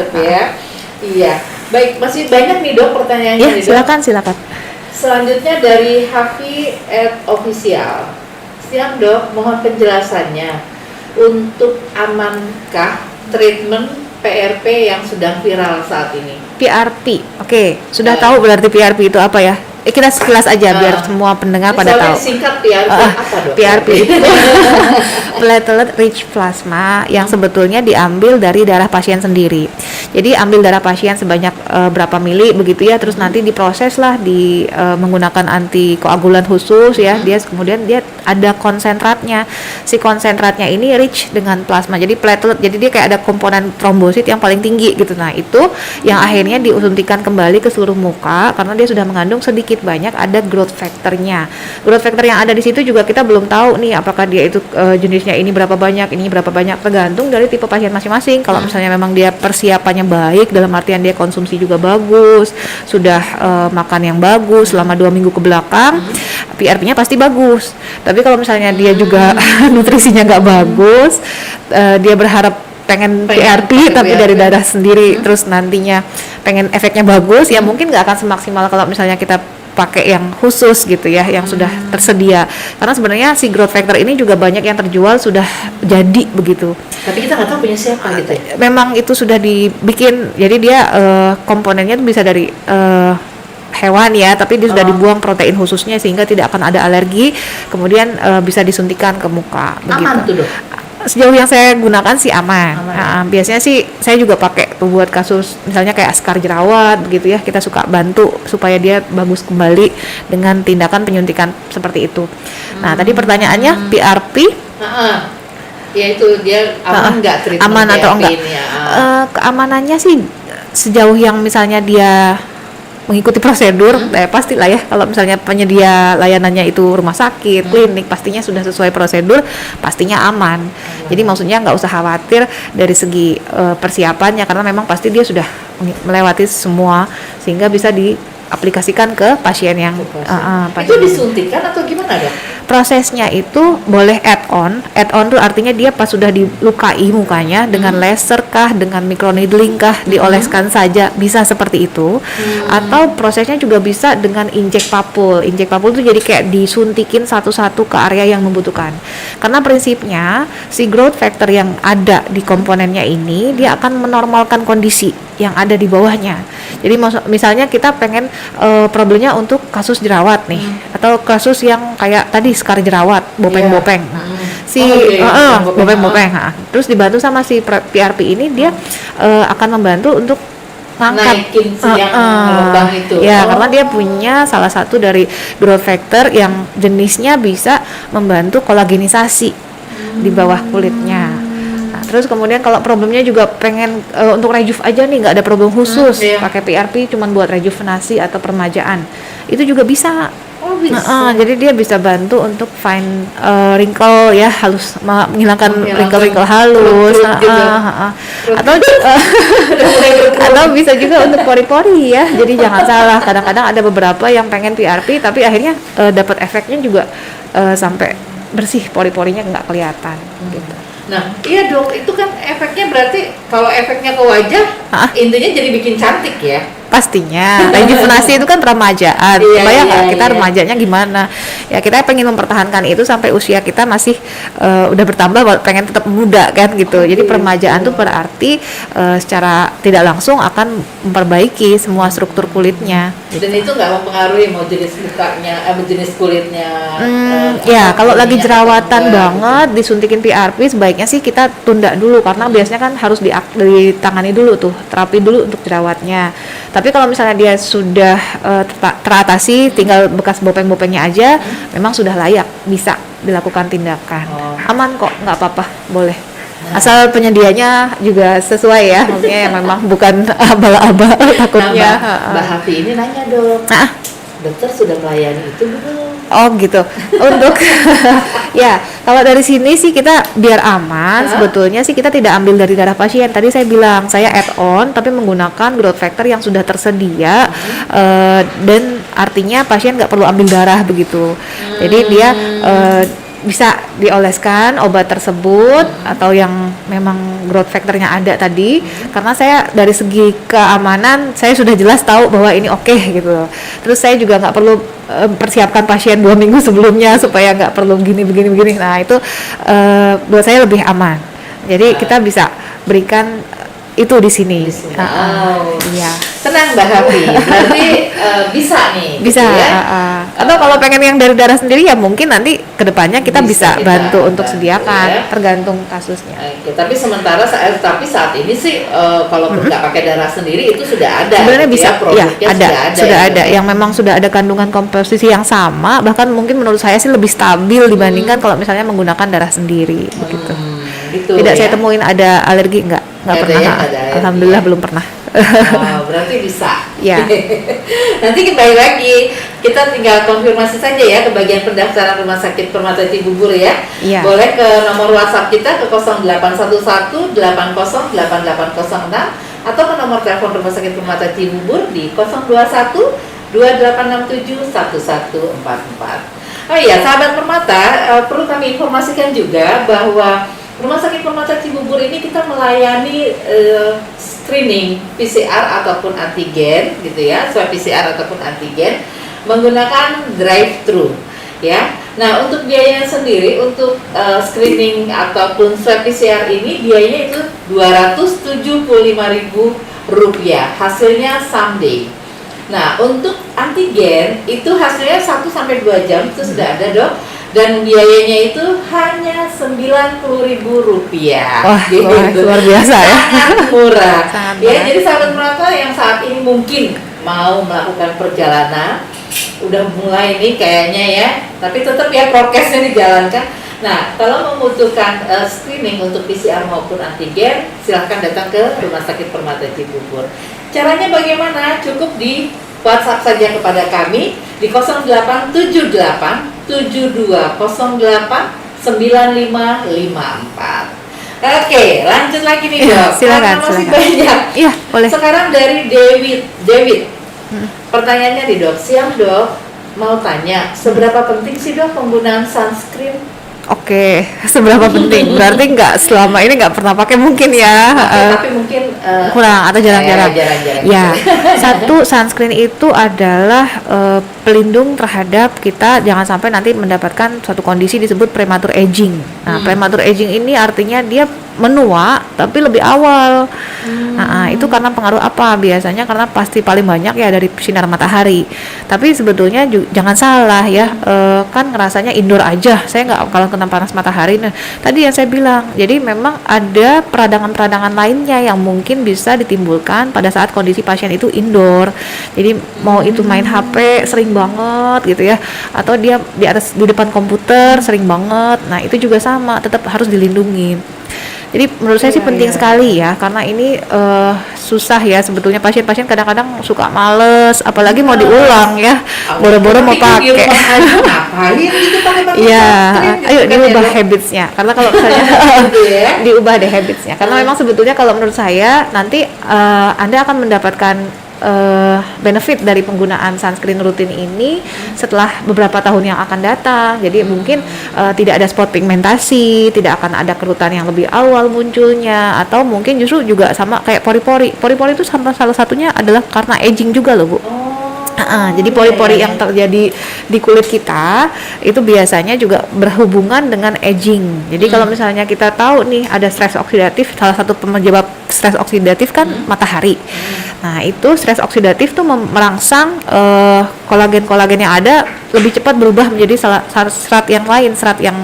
Iya, baik, masih banyak nih Dok pertanyaannya. Ya, silakan. Selanjutnya dari Hafi @official. Siang Dok, mohon penjelasannya. Untuk amankah treatment PRP yang sedang viral saat ini? PRP, oke. Sudah tahu berarti PRP itu apa ya? Kita sekilas aja biar semua pendengar pada tahu. Singkat PRP apa Dok? PRP itu platelet rich plasma yang sebetulnya diambil dari darah pasien sendiri. Jadi ambil darah pasien sebanyak berapa mili begitu ya, terus nanti diproses lah menggunakan antikoagulan khusus ya. Kemudian dia ada konsentratnya. Si konsentratnya ini rich dengan plasma. Jadi platelet, jadi dia kayak ada komponen trombosit yang paling tinggi gitu. Nah, itu yang akhirnya disuntikan kembali ke seluruh muka karena dia sudah mengandung sedikit banyak ada growth factornya. Growth factor yang ada di situ juga kita belum tahu nih apakah dia itu jenisnya ini berapa banyak, tergantung dari tipe pasien masing-masing. Kalau misalnya memang dia persiapannya baik, dalam artian dia konsumsi juga bagus, sudah makan yang bagus selama 2 minggu ke belakang, PRP-nya pasti bagus. Tapi kalau misalnya dia juga nutrisinya nggak bagus, dia berharap pengen PRP tapi dari darah sendiri, terus nantinya pengen efeknya bagus, ya mungkin nggak akan semaksimal kalau misalnya kita pakai yang khusus gitu ya, yang sudah tersedia. Karena sebenarnya si growth factor ini juga banyak yang terjual sudah jadi begitu. Tapi kita nggak tahu punya siapa gitu ya. Memang itu sudah dibikin, jadi dia komponennya itu bisa dari hewan ya, tapi dia sudah dibuang protein khususnya sehingga tidak akan ada alergi. Kemudian bisa disuntikan ke muka. Aman begitu. tuh Dok? sejauh yang saya gunakan sih aman. Aman. Nah, biasanya sih saya juga pakai tuh buat kasus misalnya kayak skar jerawat begitu ya, kita suka bantu supaya dia bagus kembali dengan tindakan penyuntikan seperti itu. Nah, tadi pertanyaannya PRP Ya itu dia aman nggak treatment aman atau PRP enggak? ini ya? Keamanannya sih sejauh yang misalnya dia mengikuti prosedur, pastilah ya kalau misalnya penyedia layanannya itu rumah sakit, klinik, pastinya sudah sesuai prosedur, pastinya aman. Jadi maksudnya nggak usah khawatir dari segi persiapannya, karena memang pasti dia sudah melewati semua sehingga bisa diaplikasikan ke pasien yang Itu disuntikan atau gimana dok? prosesnya itu boleh add-on tuh artinya dia pas sudah dilukai mukanya dengan laser kah, dengan microneedling kah, dioleskan saja, bisa seperti itu. Atau prosesnya juga bisa dengan injek papul itu jadi kayak disuntikin satu-satu ke area yang membutuhkan, karena prinsipnya si growth factor yang ada di komponennya ini dia akan menormalkan kondisi yang ada di bawahnya. Jadi misalnya kita pengen problemnya untuk kasus jerawat nih, atau kasus yang kayak tadi skar jerawat, bopeng-bopeng. Bopeng-bopeng. Terus dibantu sama si PRP ini, dia akan membantu untuk ngangkat naikin si yang lubang itu. Ya, karena dia punya salah satu dari growth factor yang jenisnya bisa membantu kolagenisasi di bawah kulitnya. Terus kemudian kalau problemnya juga pengen untuk rejuv aja nih, nggak ada problem khusus, pakai PRP cuman buat rejuvenasi atau permajaan, itu juga bisa. Oh, bisa. Jadi dia bisa bantu untuk fine wrinkle ya, halus, menghilangkan wrinkle halus, atau bisa juga untuk pori-pori ya. Jadi jangan salah, kadang-kadang ada beberapa yang pengen PRP tapi akhirnya dapat efeknya juga sampai bersih, pori-porinya nggak kelihatan gitu. Nah, iya dok, itu kan efeknya berarti kalau efeknya ke wajah, intinya jadi bikin cantik ya? Pastinya, rejuvenasi itu kan remajaan. Kita remajanya gimana? Ya kita pengen mempertahankan itu sampai usia kita masih udah bertambah, pengen tetap muda kan gitu. Jadi peremajaan itu berarti secara tidak langsung akan memperbaiki semua struktur kulitnya. Dan itu nggak mempengaruhi mau jenis mukanya, jenis kulitnya. Kalau lagi jerawatan banget, disuntikin PRP sebaiknya sih kita tunda dulu, karena biasanya kan harus ditangani dulu tuh, terapi dulu untuk jerawatnya. Tapi kalau misalnya dia sudah teratasi, tinggal bekas bopeng-bopengnya aja, memang sudah layak, bisa dilakukan tindakan. Aman kok, nggak apa-apa, boleh. Asal penyedianya juga sesuai ya, maksudnya yang memang bukan abal-abal takutnya. Mbak Hafi ini nanya dok, dokter sudah melayani itu belum? Oh gitu. Untuk ya, kalau dari sini sih kita biar aman, sebetulnya sih kita tidak ambil dari darah pasien. Tadi saya bilang saya add on tapi menggunakan growth factor yang sudah tersedia, dan artinya pasien nggak perlu ambil darah begitu. Jadi dia bisa dioleskan obat tersebut atau yang memang growth factornya ada tadi, karena saya dari segi keamanan saya sudah jelas tahu bahwa ini oke gitu. Terus saya juga nggak perlu persiapkan pasien 2 minggu sebelumnya supaya nggak perlu begini. Nah itu buat saya lebih aman. Jadi kita bisa berikan itu di sini. Iya. Tenang Mbak Hafi, berarti bisa nih. Bisa. Gitu ya? Atau kalau pengen yang dari darah sendiri ya mungkin nanti kedepannya kita bisa bantu untuk sediakan, ya. Tergantung kasusnya. Tapi sementara saat ini sih kalau nggak pakai darah sendiri itu sudah ada. Sebenarnya bisa, ya sudah ada yang memang sudah ada kandungan komposisi yang sama, bahkan mungkin menurut saya sih lebih stabil dibandingkan kalau misalnya menggunakan darah sendiri begitu. Gitu, tidak saya temuin ada alergi, nggak pernah ya, alhamdulillah belum pernah. Berarti bisa ya. Nanti kembali lagi kita tinggal konfirmasi saja ya ke bagian pendaftaran Rumah Sakit Permata Cibubur ya. Boleh ke nomor WhatsApp kita ke 0811 80 8806 atau ke nomor telepon Rumah Sakit Permata Cibubur di 021 2867 1144. Oh iya, sahabat Permata, perlu kami informasikan juga bahwa Rumah Sakit Permata Cibubur ini kita melayani screening PCR ataupun antigen gitu ya, swab PCR ataupun antigen menggunakan drive-thru ya. Nah, untuk biayanya sendiri untuk screening ataupun swab PCR ini biayanya itu Rp275.000, hasilnya someday. Nah, untuk antigen itu hasilnya 1-2 jam itu sudah ada dok. dan biayanya itu hanya Rp90.000. Wah, luar biasa ya. Sangat murah. Sangat Ya, murah. jadi sahabat Permata yang saat ini mungkin mau melakukan perjalanan, udah mulai nih kayaknya ya, tapi tetap ya prokesnya dijalankan. Nah, kalau membutuhkan screening untuk PCR maupun antigen, silahkan datang ke Rumah Sakit Permata Cibubur. Caranya bagaimana? Cukup di WhatsApp saja kepada kami di 0878 7208 9554. Oke, lanjut lagi nih Iya, Dok. silakan, Karena masih silakan. banyak. Iya, boleh. Sekarang dari David. Pertanyaannya nih Dok, siang Dok, mau tanya seberapa penting sih Dok penggunaan sunscreen? Oke, seberapa penting? Berarti nggak selama ini nggak pernah pakai mungkin ya? Tapi mungkin Kurang atau jarang-jarang. jarang-jarang. Ya, satu sunscreen itu adalah pelindung terhadap kita jangan sampai nanti mendapatkan suatu kondisi disebut premature aging. Nah, premature aging ini artinya dia menua tapi lebih awal. Nah, itu karena pengaruh apa? Biasanya karena pasti paling banyak ya dari sinar matahari. Tapi sebetulnya jangan salah ya, kan ngerasanya indoor aja. Saya nggak kalau kena panas matahari. Nah, tadi yang saya bilang, jadi memang ada peradangan-peradangan lainnya yang mungkin bisa ditimbulkan pada saat kondisi pasien itu indoor. Jadi mau itu main HP sering banget gitu ya, atau dia di depan komputer sering banget. Nah, itu juga sama, tetap harus dilindungi. Jadi menurut saya sih penting sekali ya, karena ini susah ya sebetulnya, pasien-pasien kadang-kadang suka males, apalagi mau diulang ya, boro-boro mau pakai. Ngapain gitu pakai Iya, sunscreen, ayo gitu kan diubah ya, Dok? habitsnya. Karena kalau misalnya Gitu ya. diubah deh habitsnya. Karena memang sebetulnya kalau menurut saya nanti Anda akan mendapatkan benefit dari penggunaan sunscreen rutin ini setelah beberapa tahun yang akan datang. Jadi mungkin tidak ada spot pigmentasi, tidak akan ada kerutan yang lebih awal munculnya, atau mungkin justru juga sama kayak pori-pori. Pori-pori itu salah satunya adalah karena aging juga loh, Bu. Jadi pori-pori yang terjadi di kulit kita itu biasanya juga berhubungan dengan aging. Jadi kalau misalnya kita tahu nih ada stres oksidatif, salah satu penyebab stres oksidatif kan matahari. Nah, itu stres oksidatif tuh merangsang kolagen-kolagen yang ada lebih cepat berubah menjadi serat yang lain, serat yang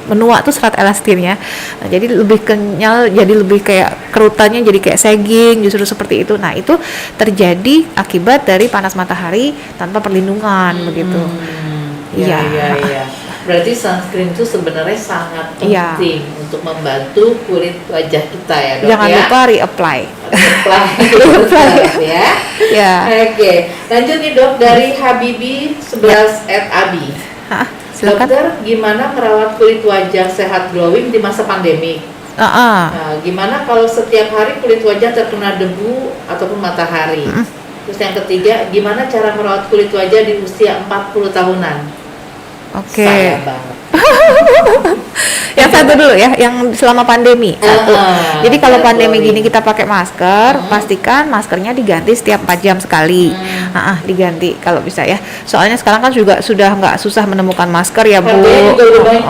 menua tuh serat elastinnya. Nah, jadi lebih kenyal, jadi lebih kayak kerutannya jadi kayak sagging, justru seperti itu. Nah, itu terjadi akibat dari panas matahari tanpa perlindungan begitu. Iya. Berarti sunscreen itu sebenarnya sangat Iya. penting untuk membantu kulit wajah kita ya, Dok. Jangan ya? lupa reapply. Reapply ya. Ya. Oke, lanjut nih Dok dari Habibi 11@abi. Silakan. Dokter, gimana merawat kulit wajah sehat glowing di masa pandemi? Nah, gimana kalau setiap hari kulit wajah terkena debu ataupun matahari? Terus yang ketiga, gimana cara merawat kulit wajah di usia 40 tahunan? Oke. Saya banget. Yang satu dulu ya, yang selama pandemi. Satu. Jadi kalau pandemi gini kita pakai masker, pastikan maskernya diganti setiap 4 jam sekali. Diganti kalau bisa ya. Soalnya sekarang kan juga sudah nggak susah menemukan masker ya, Bu. Harganya juga udah banyak.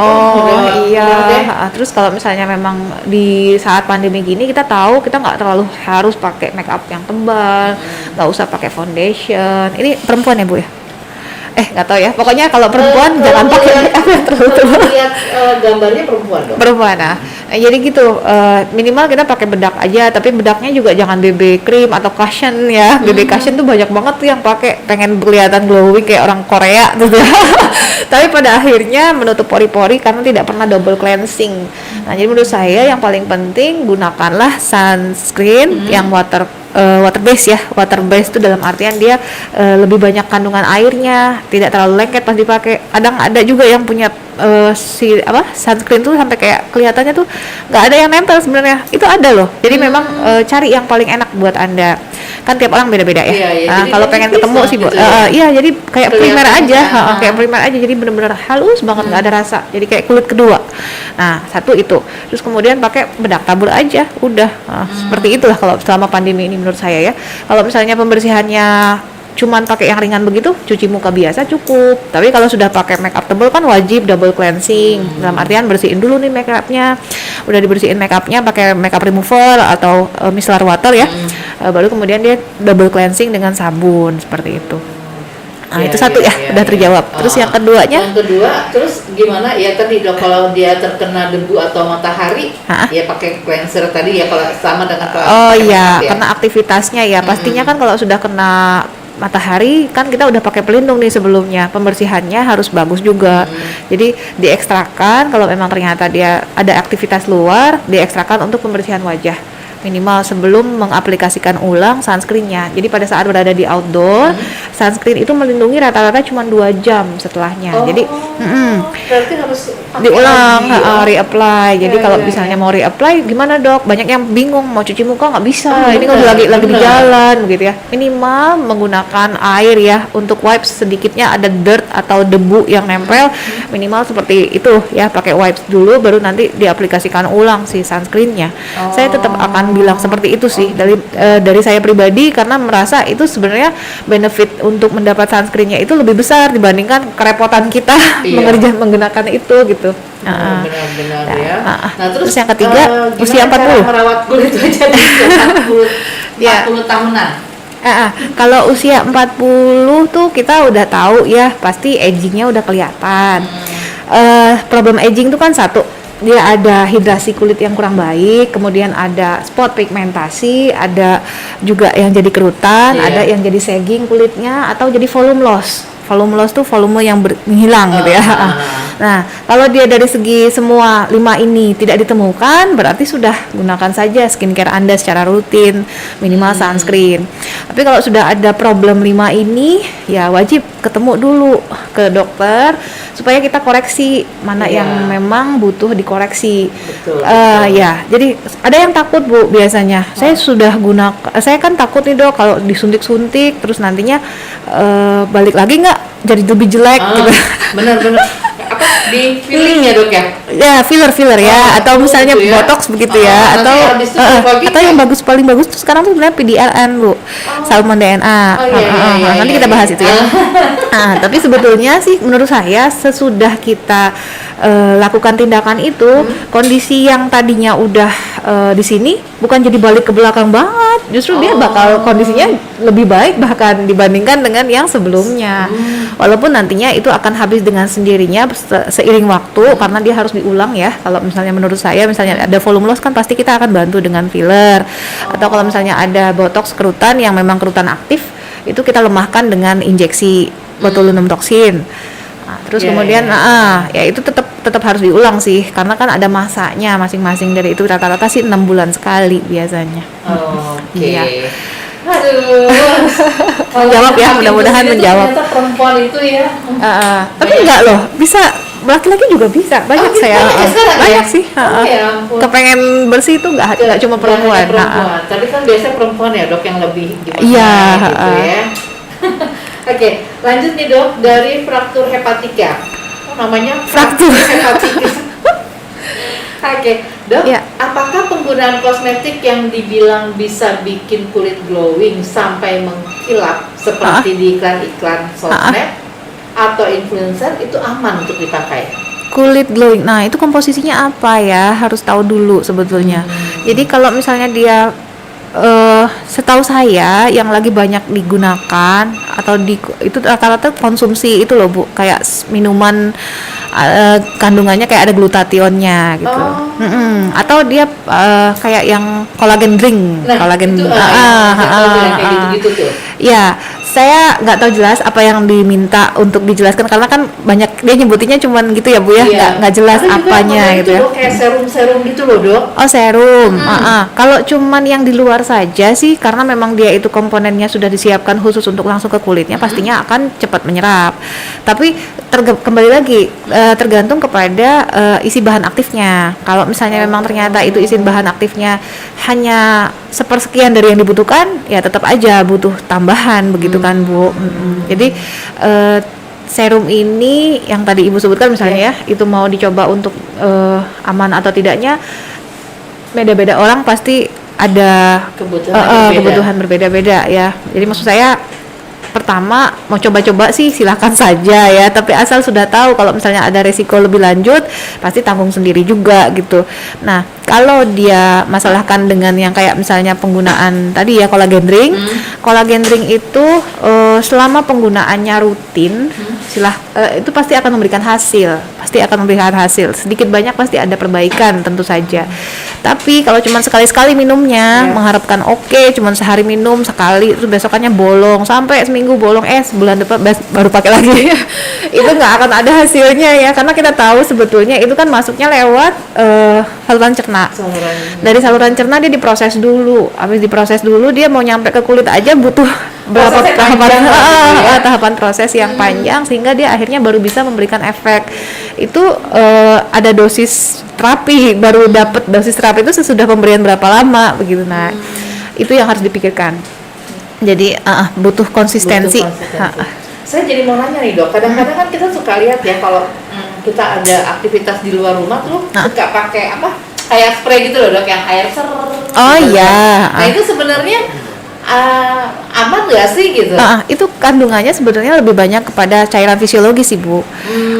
Iya. Udah. Terus kalau misalnya memang di saat pandemi gini kita tahu kita nggak terlalu harus pakai make up yang tebal, nggak usah pakai foundation. Ini perempuan ya, Bu ya? Nggak tahu ya. Pokoknya kalau perempuan jangan pakai make up yang terlalu tebal. Lihat gambarnya perempuan dong. Perempuan. Jadi gitu, minimal kita pakai bedak aja, tapi bedaknya juga jangan BB cream atau cushion ya. BB cushion tuh banyak banget tuh yang pakai pengen kelihatan glowing kayak orang Korea gitu ya. Tapi pada akhirnya menutup pori-pori karena tidak pernah double cleansing. Nah, jadi menurut saya yang paling penting gunakanlah sunscreen yang water based ya. Water based itu dalam artian dia lebih banyak kandungan airnya, tidak terlalu lengket pas dipakai. Kadang ada juga yang punya sunscreen tuh sampai kayak kelihatannya tuh nggak ada yang nempel sebenarnya. Itu ada loh. Jadi memang cari yang paling enak buat Anda. Kan tiap orang beda-beda ya. Iya, Kalau pengen ketemu sih, Bu. gitu ya. Iya, jadi kayak primer aja, Kelihatannya. kayak primer aja. Jadi benar-benar halus banget, nggak ada rasa. Jadi kayak kulit kedua. Nah, satu itu. Terus kemudian pakai bedak tabur aja, udah. Seperti itulah kalau selama pandemi ini menurut saya ya. Kalau misalnya pembersihannya cuman pakai yang ringan begitu, cuci muka biasa cukup. Tapi kalau sudah pakai make up tebal kan wajib double cleansing. Dalam artian bersihin dulu nih make upnya. Udah dibersihin make upnya pakai make up remover atau micellar water ya. Baru kemudian dia double cleansing dengan sabun seperti itu. Nah, Iya, itu satu iya, ya, iya, udah iya. terjawab. Terus yang keduanya, Yang kedua, terus gimana ya tadi dok, kalau dia terkena debu atau matahari, Hah? ya pakai cleanser tadi ya, kalau sama dengan kalau oh pakai iya, makeup ya. karena aktivitasnya ya, pastinya kan kalau sudah kena matahari kan kita udah pakai pelindung nih sebelumnya, pembersihannya harus bagus juga. Jadi diekstrakan kalau memang ternyata dia ada aktivitas luar, diekstrakan untuk pembersihan wajah minimal sebelum mengaplikasikan ulang sunscreennya. Jadi pada saat berada di outdoor, sunscreen itu melindungi rata-rata cuma 2 jam setelahnya. Jadi berarti harus pakai diulang, lagi, ya? reapply. Jadi Iya, kalau iya, misalnya iya. mau reapply gimana dok? Banyak yang bingung mau cuci muka nggak bisa. Oh, Ini kan benar, lagi di benar. jalan begitu ya. Minimal menggunakan air ya untuk wipes, sedikitnya ada dirt atau debu yang nempel. Minimal seperti itu ya, pakai wipes dulu baru nanti diaplikasikan ulang si sunscreennya. Saya tetap akan bilang seperti itu sih dari saya pribadi, karena merasa itu sebenarnya benefit untuk mendapat sunscreennya itu lebih besar dibandingkan kerepotan kita Iya. menggunakan itu gitu. Benar-benar ya. Nah, terus terus yang ketiga, gimana usia cara 40. merawat kulit wajah di usia 40 Ya. 40 tahunan? Kalau usia 40 tuh kita udah tahu ya, pasti agingnya udah kelihatan. Problem aging tuh kan satu, dia ada hidrasi kulit yang kurang baik, kemudian ada spot pigmentasi, ada juga yang jadi kerutan, Iya. ada yang jadi sagging kulitnya, atau jadi volume loss. Volume loss tuh volume yang menghilang gitu ya. Nah, kalau dia dari segi semua 5 ini tidak ditemukan, berarti sudah gunakan saja skincare Anda secara rutin, minimal sunscreen. Tapi kalau sudah ada problem 5 ini, ya wajib ketemu dulu ke dokter supaya kita koreksi mana Iya. yang memang butuh dikoreksi. Betul, Ya, jadi ada yang takut Bu biasanya. Saya sudah saya kan takut nih Dok kalau disuntik-suntik terus nantinya balik lagi nggak jadi lebih jelek gitu. Benar-benar apa di feeling ya dok ya? Ya filler ya, atau misalnya gitu ya. botox begitu ya, Nanti atau habis itu balik lagi atau yang bagus, paling bagus tuh sekarang tuh sebenarnya PDRN Bu, salmon DNA. Iya, Nanti kita bahas itu ya. Tapi sebetulnya sih menurut saya sesudah kita lakukan tindakan itu, kondisi yang tadinya udah di sini bukan jadi balik ke belakang banget, justru dia bakal kondisinya lebih baik bahkan dibandingkan dengan yang sebelumnya. Walaupun nantinya itu akan habis dengan sendirinya seiring waktu, karena dia harus diulang ya. Kalau misalnya menurut saya, misalnya ada volume loss kan pasti kita akan bantu dengan filler, atau kalau misalnya ada botox kerutan yang memang kerutan aktif, itu kita lemahkan dengan injeksi botulinum toksin. Terus kemudian ya itu tetap harus diulang sih, karena kan ada masanya masing-masing dari itu, rata-rata sih 6 bulan sekali biasanya. Oke. Iya. Aduh. Menjawab ya, mudah-mudahan menjawab. Ternyata perempuan itu ya. Tapi enggak loh, bisa laki-laki juga bisa, banyak gitu, saya banyak sekarang banyak ya? sih. Ya ampun. Kepengen bersih itu enggak cuma perempuan. Tapi kan biasanya perempuan ya dok yang lebih gimana Iya, gitu ya. Oke, lanjut nih dok, dari fraktur hepatika. Namanya Fraktur. hepatika. Oke, dok, Iya. apakah penggunaan kosmetik yang dibilang bisa bikin kulit glowing sampai mengkilap seperti di iklan-iklan sosmed atau influencer itu aman untuk dipakai? Kulit glowing, nah itu komposisinya apa ya, harus tahu dulu sebetulnya. Jadi kalau misalnya dia setahu saya yang lagi banyak digunakan atau itu rata-rata konsumsi itu loh Bu, kayak minuman kandungannya kayak ada glutationnya gitu. Atau dia kayak yang kolagen drink, kolagen itu, kayak gitu-gitu tuh. Ya, saya nggak tahu jelas apa yang diminta untuk dijelaskan, karena kan banyak dia nyebutinnya cuman gitu ya Bu ya, nggak jelas Ada juga apanya yang gitu ya. loh, kayak serum-serum gitu loh dok. Oh serum, kalau cuman yang di luar saja sih, karena memang dia itu komponennya sudah disiapkan khusus untuk langsung ke kulitnya, pastinya akan cepat menyerap. Tapi kembali lagi tergantung kepada isi bahan aktifnya. Kalau misalnya memang ternyata itu isi bahan aktifnya hanya sepersekian dari yang dibutuhkan, ya tetap aja butuh tambahan begitu kan Bu. Jadi serum ini yang tadi Ibu sebutkan misalnya ya, itu mau dicoba untuk aman atau tidaknya, beda-beda orang pasti ada kebutuhan berbeda-beda ya. Jadi maksud saya, pertama mau coba-coba sih silahkan saja ya, tapi asal sudah tahu kalau misalnya ada resiko lebih lanjut pasti tanggung sendiri juga gitu. Nah Kalau dia masalahkan dengan yang kayak misalnya penggunaan tadi ya kolagen drink, kolagen drink itu selama penggunaannya rutin, itu pasti akan memberikan hasil, sedikit banyak pasti ada perbaikan tentu saja. Tapi kalau cuma sekali-sekali minumnya, mengharapkan cuma sehari minum sekali, terus besokannya bolong, sampai seminggu bolong, sebulan depan baru pakai lagi, itu nggak akan ada hasilnya ya, karena kita tahu sebetulnya itu kan masuknya lewat saluran cerna. Dari saluran cerna dia diproses dulu, habis diproses dulu dia mau nyampe ke kulit aja butuh berapa tahapan proses yang panjang, sehingga dia akhirnya baru bisa memberikan efek. Itu ada dosis terapi, baru dapat dosis terapi itu sesudah pemberian berapa lama begitu. Nah, itu yang harus dipikirkan. Jadi butuh konsistensi. Saya jadi mau nanya nih dok, kadang-kadang kan kita suka lihat ya kalau kita ada aktivitas di luar rumah tuh suka pakai kayak spray gitu loh dok, yang air iya. Nah itu sebenarnya aman nggak sih gitu? Itu kandungannya sebenarnya lebih banyak kepada cairan fisiologis sih Bu.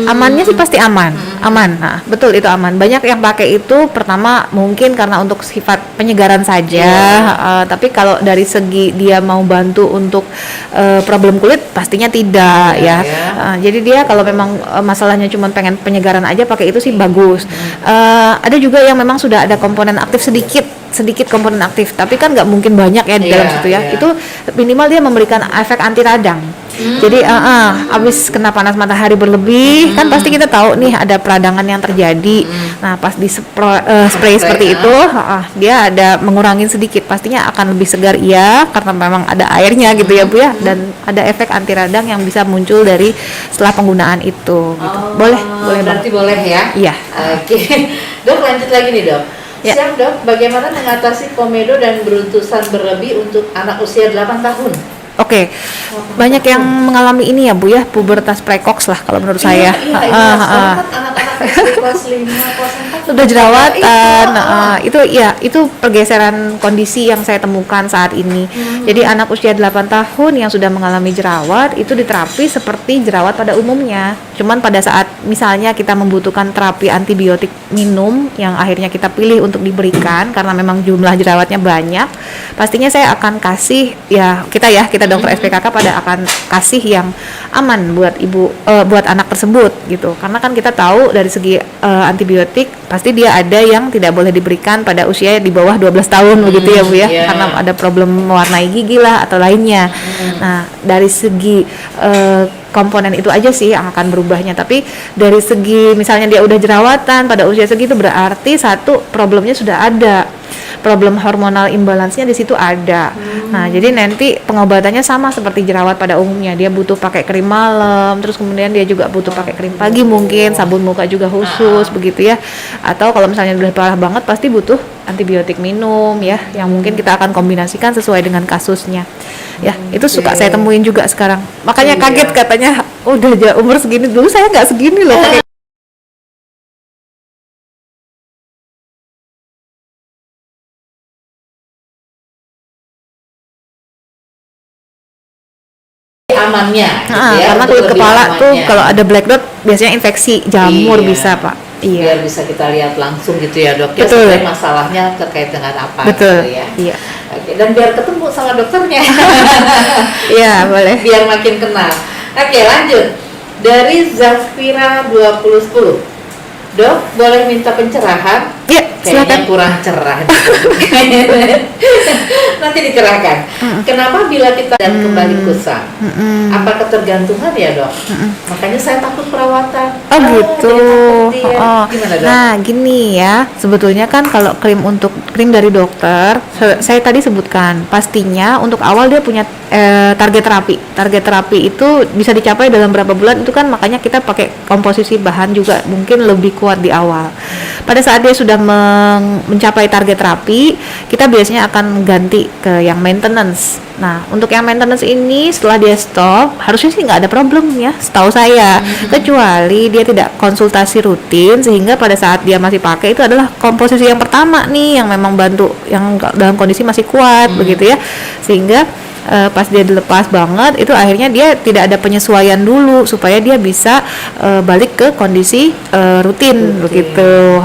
Amannya sih pasti aman. Nah, betul itu aman. Banyak yang pakai itu pertama mungkin karena untuk sifat penyegaran saja. Tapi kalau dari segi dia mau bantu untuk problem kulit pastinya tidak ya. Jadi dia kalau memang masalahnya cuma pengen penyegaran aja pakai itu sih bagus. Ada juga yang memang sudah ada komponen aktif sedikit komponen aktif, tapi kan nggak mungkin banyak ya di dalam situ ya. Itu minimal dia memberikan efek anti radang. Jadi abis kena panas matahari berlebih kan pasti kita tahu nih ada peradangan yang terjadi. Nah pas di spray seperti itu dia ada mengurangin sedikit, pastinya akan lebih segar karena memang ada airnya gitu ya Bu ya, dan ada efek anti radang yang bisa muncul dari setelah penggunaan itu gitu. Boleh berarti boleh ya? Iya. Oke. Dok lanjut lagi nih dok. Siang dok, bagaimana mengatasi komedo dan beruntusan berlebih untuk anak usia 8 tahun? Oke. Banyak yang mengalami ini ya Bu ya, pubertas precox lah kalau menurut saya. Anak-anak kelas 5, kelas 4 sudah jerawatan. Itu pergeseran kondisi yang saya temukan saat ini. Jadi anak usia 8 tahun yang sudah mengalami jerawat itu diterapi seperti jerawat pada umumnya. Cuman pada saat misalnya kita membutuhkan terapi antibiotik minum yang akhirnya kita pilih untuk diberikan karena memang jumlah jerawatnya banyak, pastinya saya akan kasih kita dokter SPKK akan kasih yang aman buat buat anak tersebut gitu. Karena kan kita tahu dari segi antibiotik pasti dia ada yang tidak boleh diberikan pada usia di bawah 12 tahun begitu ya Bu ya, karena ada problem mewarnai gigi lah atau lainnya. Nah, dari segi komponen itu aja sih yang akan berubahnya. Tapi dari segi misalnya dia udah jerawatan pada usia segitu, berarti satu problemnya sudah ada. Problem hormonal imbalance-nya di situ ada. Nah, jadi nanti pengobatannya sama seperti jerawat pada umumnya. Dia butuh pakai krim malam, terus kemudian dia juga butuh pakai krim pagi mungkin, sabun muka juga khusus begitu ya. Atau kalau misalnya udah parah banget pasti butuh antibiotik minum ya, yang mungkin kita akan kombinasikan sesuai dengan kasusnya. Ya, itu suka saya temuin juga sekarang. Makanya kaget katanya, udah umur segini, dulu saya nggak segini loh pakai. Amannya karena kulit kepala tuh kalau ada black dot biasanya infeksi jamur bisa Pak. Biar bisa kita lihat langsung gitu ya dok. Betul. Ya, masalahnya terkait dengan apa? Betul. Gitu ya. Iya. Oke, dan biar ketemu sama dokternya. Iya boleh. Biar makin kenal. Oke lanjut. Dari Zafira 2010. Dok, boleh minta pencerahan? Iya, Kayaknya silakan. kurang cerah. Nanti dicerahkan. Kenapa bila kita dan kembali kusam? Apa ketergantungan ya dok? Makanya saya takut perawatan. Gitu. Gimana dok? Nah, gini ya. Sebetulnya kan kalau krim dari dokter, saya tadi sebutkan pastinya untuk awal dia punya target terapi. Target terapi itu bisa dicapai dalam berapa bulan, itu kan makanya kita pakai komposisi bahan juga mungkin lebih kuat di awal. Pada saat dia sudah mencapai target terapi, kita biasanya akan ganti ke yang maintenance. Nah, untuk yang maintenance ini setelah dia stop, harusnya sih nggak ada problem ya, setahu saya. Kecuali dia tidak konsultasi rutin, sehingga pada saat dia masih pakai itu adalah komposisi yang pertama nih, yang memang bantu, yang dalam kondisi masih kuat begitu ya. Sehingga pas dia dilepas banget itu akhirnya dia tidak ada penyesuaian dulu supaya dia bisa balik ke kondisi rutin begitu.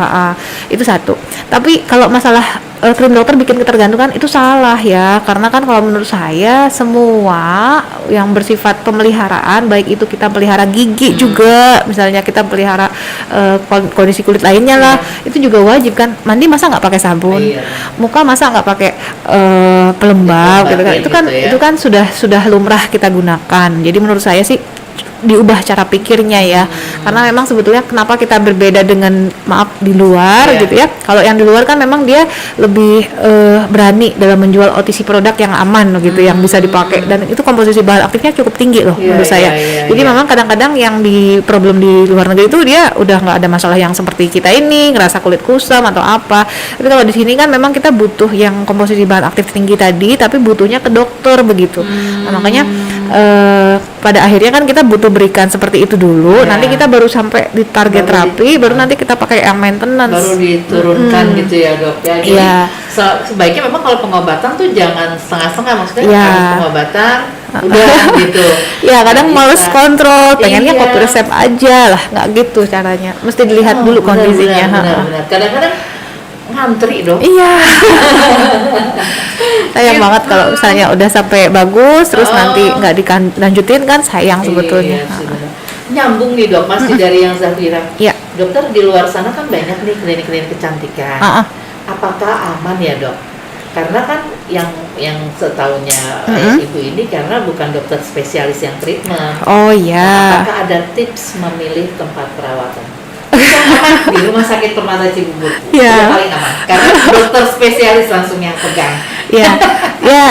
Itu satu. Tapi kalau masalah krim dokter bikin ketergantungan itu salah ya, karena kan kalau menurut saya semua yang bersifat pemeliharaan, baik itu kita pelihara gigi juga, misalnya kita pelihara kondisi kulit lainnya lah, itu juga wajib kan mandi, masa nggak pakai sabun, muka masa nggak pakai pelembab gitu kan, itu kan sudah lumrah kita gunakan. Jadi menurut saya sih diubah cara pikirnya ya, karena memang sebetulnya kenapa kita berbeda dengan di luar gitu ya. Kalau yang di luar kan memang dia lebih berani dalam menjual OTC produk yang aman gitu, yang bisa dipakai, dan itu komposisi bahan aktifnya cukup tinggi loh menurut saya. Jadi memang kadang-kadang yang di problem di luar negeri itu dia udah nggak ada masalah yang seperti kita ini ngerasa kulit kusam atau apa. Tapi kalau di sini kan memang kita butuh yang komposisi bahan aktif tinggi tadi, tapi butuhnya ke dokter begitu. Nah, makanya pada akhirnya kan kita butuh berikan seperti itu dulu, nanti kita baru sampai di target terapi, baru nanti kita pakai yang maintenance, baru diturunkan gitu ya dok ya. Jadi sebaiknya memang kalau pengobatan tuh jangan setengah-setengah, maksudnya harus pengobatan udah gitu. Ya kadang males kontrol, pengennya kopi resep aja lah, nggak gitu caranya, mesti dilihat dulu kondisinya. Benar. Kadang-kadang ngantri dong. Sayang banget kalau misalnya udah sampai bagus terus nanti nggak dilanjutin kan, sayang sebetulnya. Nyambung nih dok, masih dari yang Zafira. Dokter di luar sana kan banyak nih klinik-klinik kecantikan. Apakah aman ya dok? Karena kan yang setahunya ibu ini karena bukan dokter spesialis yang treatment. Apakah ada tips memilih tempat perawatan? Di rumah sakit Permata Cibubur udah paling aman karena dokter spesialis langsung yang pegang.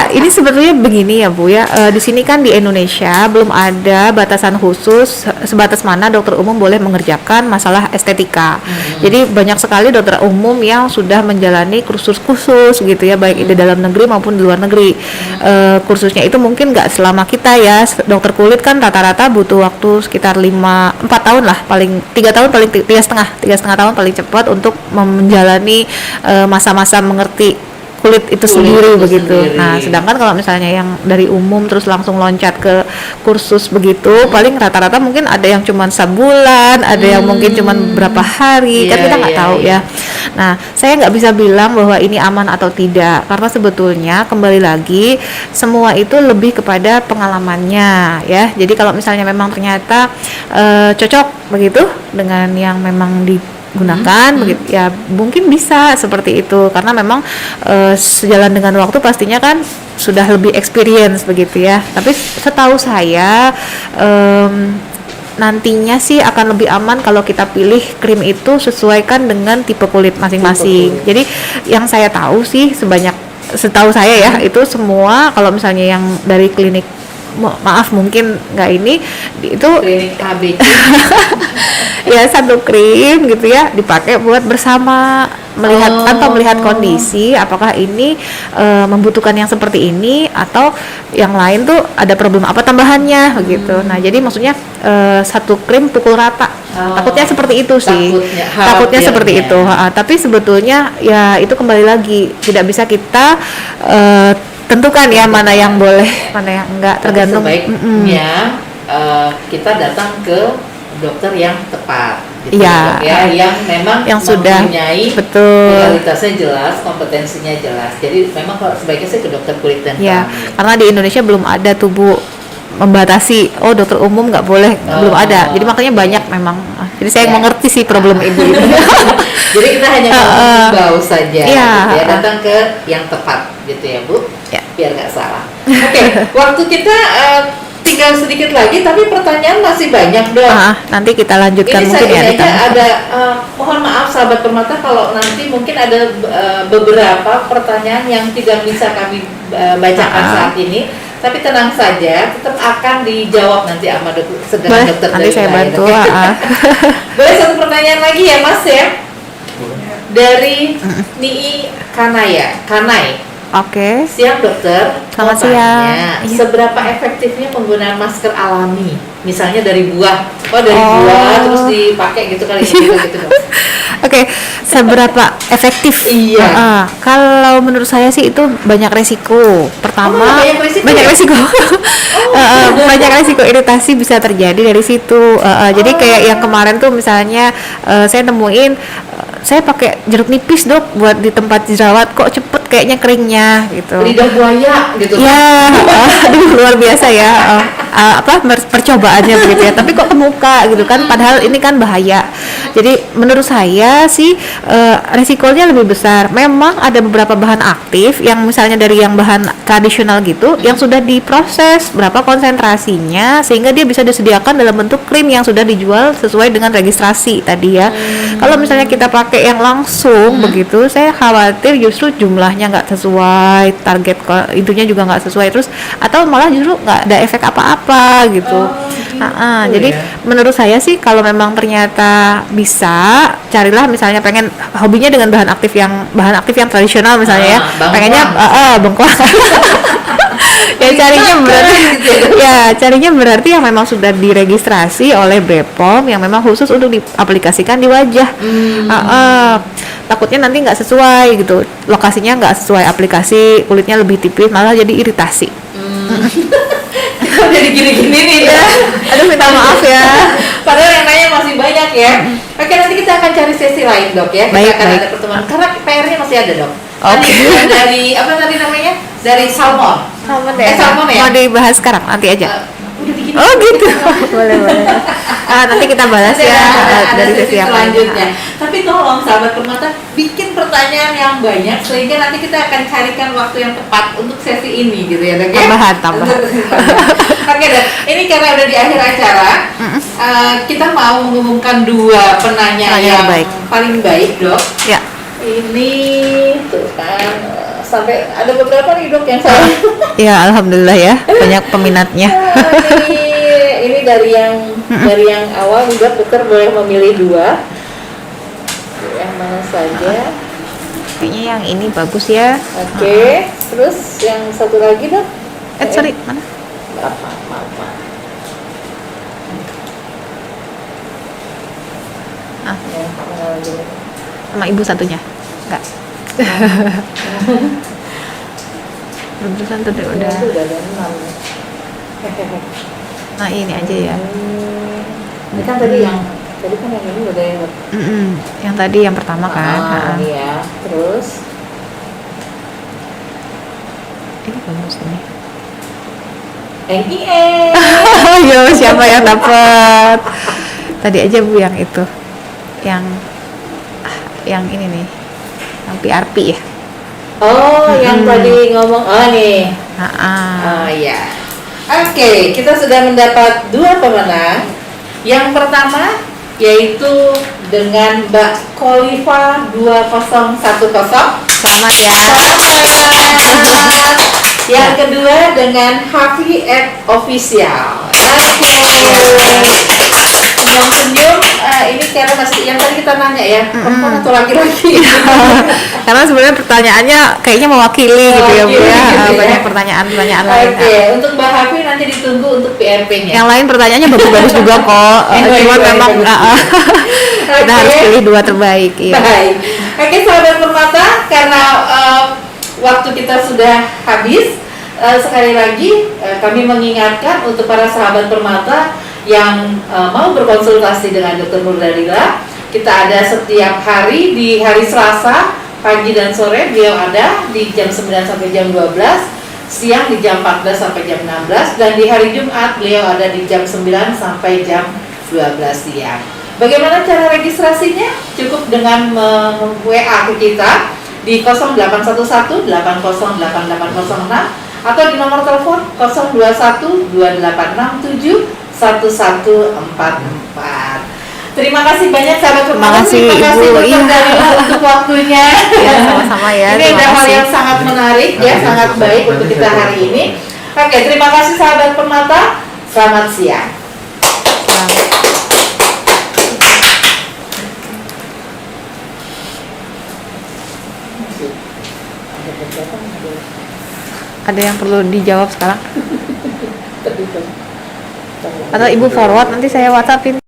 Ini sebetulnya begini ya Bu ya, di sini kan di Indonesia belum ada batasan khusus sebatas mana dokter umum boleh mengerjakan masalah estetika. Jadi banyak sekali dokter umum yang sudah menjalani kursus khusus gitu ya, baik di dalam negeri maupun di luar negeri. Kursusnya itu mungkin nggak selama kita ya, dokter kulit kan rata-rata butuh waktu sekitar 4 tahun lah, paling 3 tahun, paling 3,5 tahun paling cepat untuk menjalani masa-masa mengerti kulit itu sendiri begitu. Nah, sedangkan kalau misalnya yang dari umum terus langsung loncat ke kursus begitu, paling rata-rata mungkin ada yang cuma sebulan, ada yang mungkin cuma berapa hari, kan kita nggak tahu ya. Nah, saya nggak bisa bilang bahwa ini aman atau tidak, karena sebetulnya kembali lagi semua itu lebih kepada pengalamannya ya. Jadi kalau misalnya memang ternyata cocok begitu dengan yang memang digunakan begitu ya, mungkin bisa seperti itu, karena memang sejalan dengan waktu pastinya kan sudah lebih experience begitu ya. Tapi setahu saya nantinya sih akan lebih aman kalau kita pilih krim itu sesuaikan dengan tipe kulit masing-masing. Jadi yang saya tahu sih setahu saya ya, itu semua kalau misalnya yang dari klinik, maaf mungkin nggak ini itu klinik ABC ya satu krim gitu ya dipakai buat bersama, tanpa melihat kondisi apakah ini membutuhkan yang seperti ini atau yang lain tuh ada problem apa tambahannya begitu. Nah jadi maksudnya satu krim pukul rata, takutnya seperti itu sih, takutnya seperti itu. Tapi sebetulnya ya itu kembali lagi tidak bisa kita tentukan ya mana yang boleh, mana yang enggak, tergantung. Sebaiknya kita datang ke dokter yang tepat, gitu ya, yang memang yang sudah mempunyai kualitasnya jelas, kompetensinya jelas. Jadi memang kalau sebaiknya sih ke dokter kulit dan kelamin. Karena di Indonesia belum ada tubuh membatasi, dokter umum nggak boleh, belum ada. Jadi makanya banyak memang. Jadi saya mengerti sih problem ibu ini. Jadi kita hanya mengimbau saja, gitu ya, datang ke yang tepat, gitu ya Bu, biar nggak salah. Oke, waktu kita tinggal sedikit lagi, tapi pertanyaan masih banyak dong. Nanti kita lanjutkan ini mungkin ya. Ini ada, mohon maaf sahabat Permata kalau nanti mungkin ada beberapa pertanyaan yang tidak bisa kami bacakan saat ini. Tapi tenang saja, tetap akan dijawab nanti sama dokter. Nanti saya bantu. Boleh satu pertanyaan lagi ya Mas ya? Dari Nii Kanai. Oke. Siang dokter. Selamat siang. Seberapa efektifnya penggunaan masker alami? Misalnya dari buah. Dari buah terus dipakai gitu kali gitu dok. Oke, seberapa efektif? Iya. Kalau menurut saya sih itu banyak resiko. Pertama, banyak resiko banyak ya? resiko. Banyak resiko iritasi bisa terjadi dari situ. Jadi kayak yang kemarin tuh misalnya saya nemuin saya pakai jeruk nipis dok buat di tempat jerawat, kok cepet kayaknya keringnya gitu. Lidah buaya gitu. Ya, aduh luar biasa ya. Percobaannya begitu ya, tapi kok ke muka gitu kan, padahal ini kan bahaya. Jadi menurut saya sih resikonya lebih besar. Memang ada beberapa bahan aktif yang misalnya dari yang bahan tradisional gitu yang sudah diproses berapa konsentrasinya sehingga dia bisa disediakan dalam bentuk krim yang sudah dijual sesuai dengan registrasi tadi ya. Kalau misalnya kita pakai yang langsung begitu, saya khawatir justru jumlahnya nggak sesuai target, intinya juga nggak sesuai terus, atau malah justru nggak ada efek apa-apa gitu. Jadi menurut saya sih kalau memang ternyata bisa, carilah misalnya pengen hobinya dengan bahan aktif yang tradisional misalnya ya, pengennya bengkoang. Carinya berarti yang memang sudah diregistrasi oleh BPOM yang memang khusus untuk diaplikasikan di wajah. Takutnya nanti nggak sesuai gitu, lokasinya nggak sesuai aplikasi, kulitnya lebih tipis malah jadi iritasi. Jadi gini-gini nih ya. Aduh minta maaf ya. Padahal yang nanya masih banyak ya. Oke, nanti kita akan cari sesi lain dok ya. Kita akan ada pertemuan karena PR-nya masih ada dok. Oke. Dari apa tadi namanya? Dari salmon. Salmon ya. Salmon ya. Mau dibahas sekarang nanti aja. Udah digini. Oh gitu. boleh. Nanti kita balas ya dari sesi yang selanjutnya. Tapi tolong sahabat permata bikin pertanyaan yang banyak sehingga nanti kita akan carikan waktu yang tepat untuk sesi ini gitu ya dok ya. Tambahan. Oke dok, ini karena udah di akhir acara, kita mau mengumumkan 2 penanya yang paling baik dok. Ya. Ini tuh kan sampai ada beberapa nih dok yang saya. Ya alhamdulillah ya, banyak peminatnya. Ini dari yang awal juga dokter boleh memilih 2. Yang mana saja? Kayaknya yang ini bagus ya. Oke. Terus yang satu lagi dok? Sorry, mana? Maaf. Ya, mana lagi? Sama ibu satunya? Enggak. Bagusan tuh udah. Udah ada 6. Nah ini aja ya. Ini kan tadi yang ini udah yang. Yang tadi yang pertama kan. Iya. Terus ini bagus ini. Yo, siapa yang dapat? Tadi aja Bu yang itu. Yang ini nih. Yang PRP ya. Oh, yang tadi ngomong nih. Iya. Oke, kita sudah mendapat 2 pemenang. Yang pertama yaitu dengan Mbak Kolifa 2010. Selamat ya. Selamat. Yang kedua dengan Hafi @official. Senyum-senyum. Ini karena masih yang tadi kita nanya ya, perempuan atau laki-laki? Karena sebenarnya pertanyaannya kayaknya mewakili gitu ya Bu ya. Banyak pertanyaan-pertanyaan lain. Oke, untuk Mbak Hafi nanti ditunggu untuk PRP-nya. Yang lain pertanyaannya bagus-bagus juga kok. Cuma memang kita harus pilih 2 terbaik. Iya. Baik. Oke sahabat permata, karena waktu kita sudah habis, sekali lagi kami mengingatkan untuk para sahabat permata yang mau berkonsultasi dengan Dr. Nurdalila, kita ada setiap hari di hari Selasa pagi dan sore, beliau ada di jam 9 sampai jam 12, siang di jam 14 sampai jam 16, dan di hari Jumat beliau ada di jam 9 sampai jam 12 siang. Bagaimana cara registrasinya? Cukup dengan WA ke kita di 0811 808806 atau di nomor telepon 021 2867 1144. Terima kasih banyak sahabat permata. Terima kasih Dr. Dalila untuk waktunya. Ya, sama-sama ya. Ini ada hal yang sangat menarik ya, sangat baik untuk kita hari ini. Oke, terima kasih sahabat permata. Selamat siang. Ada yang perlu dijawab sekarang? Atau Ibu forward nanti saya WhatsAppin.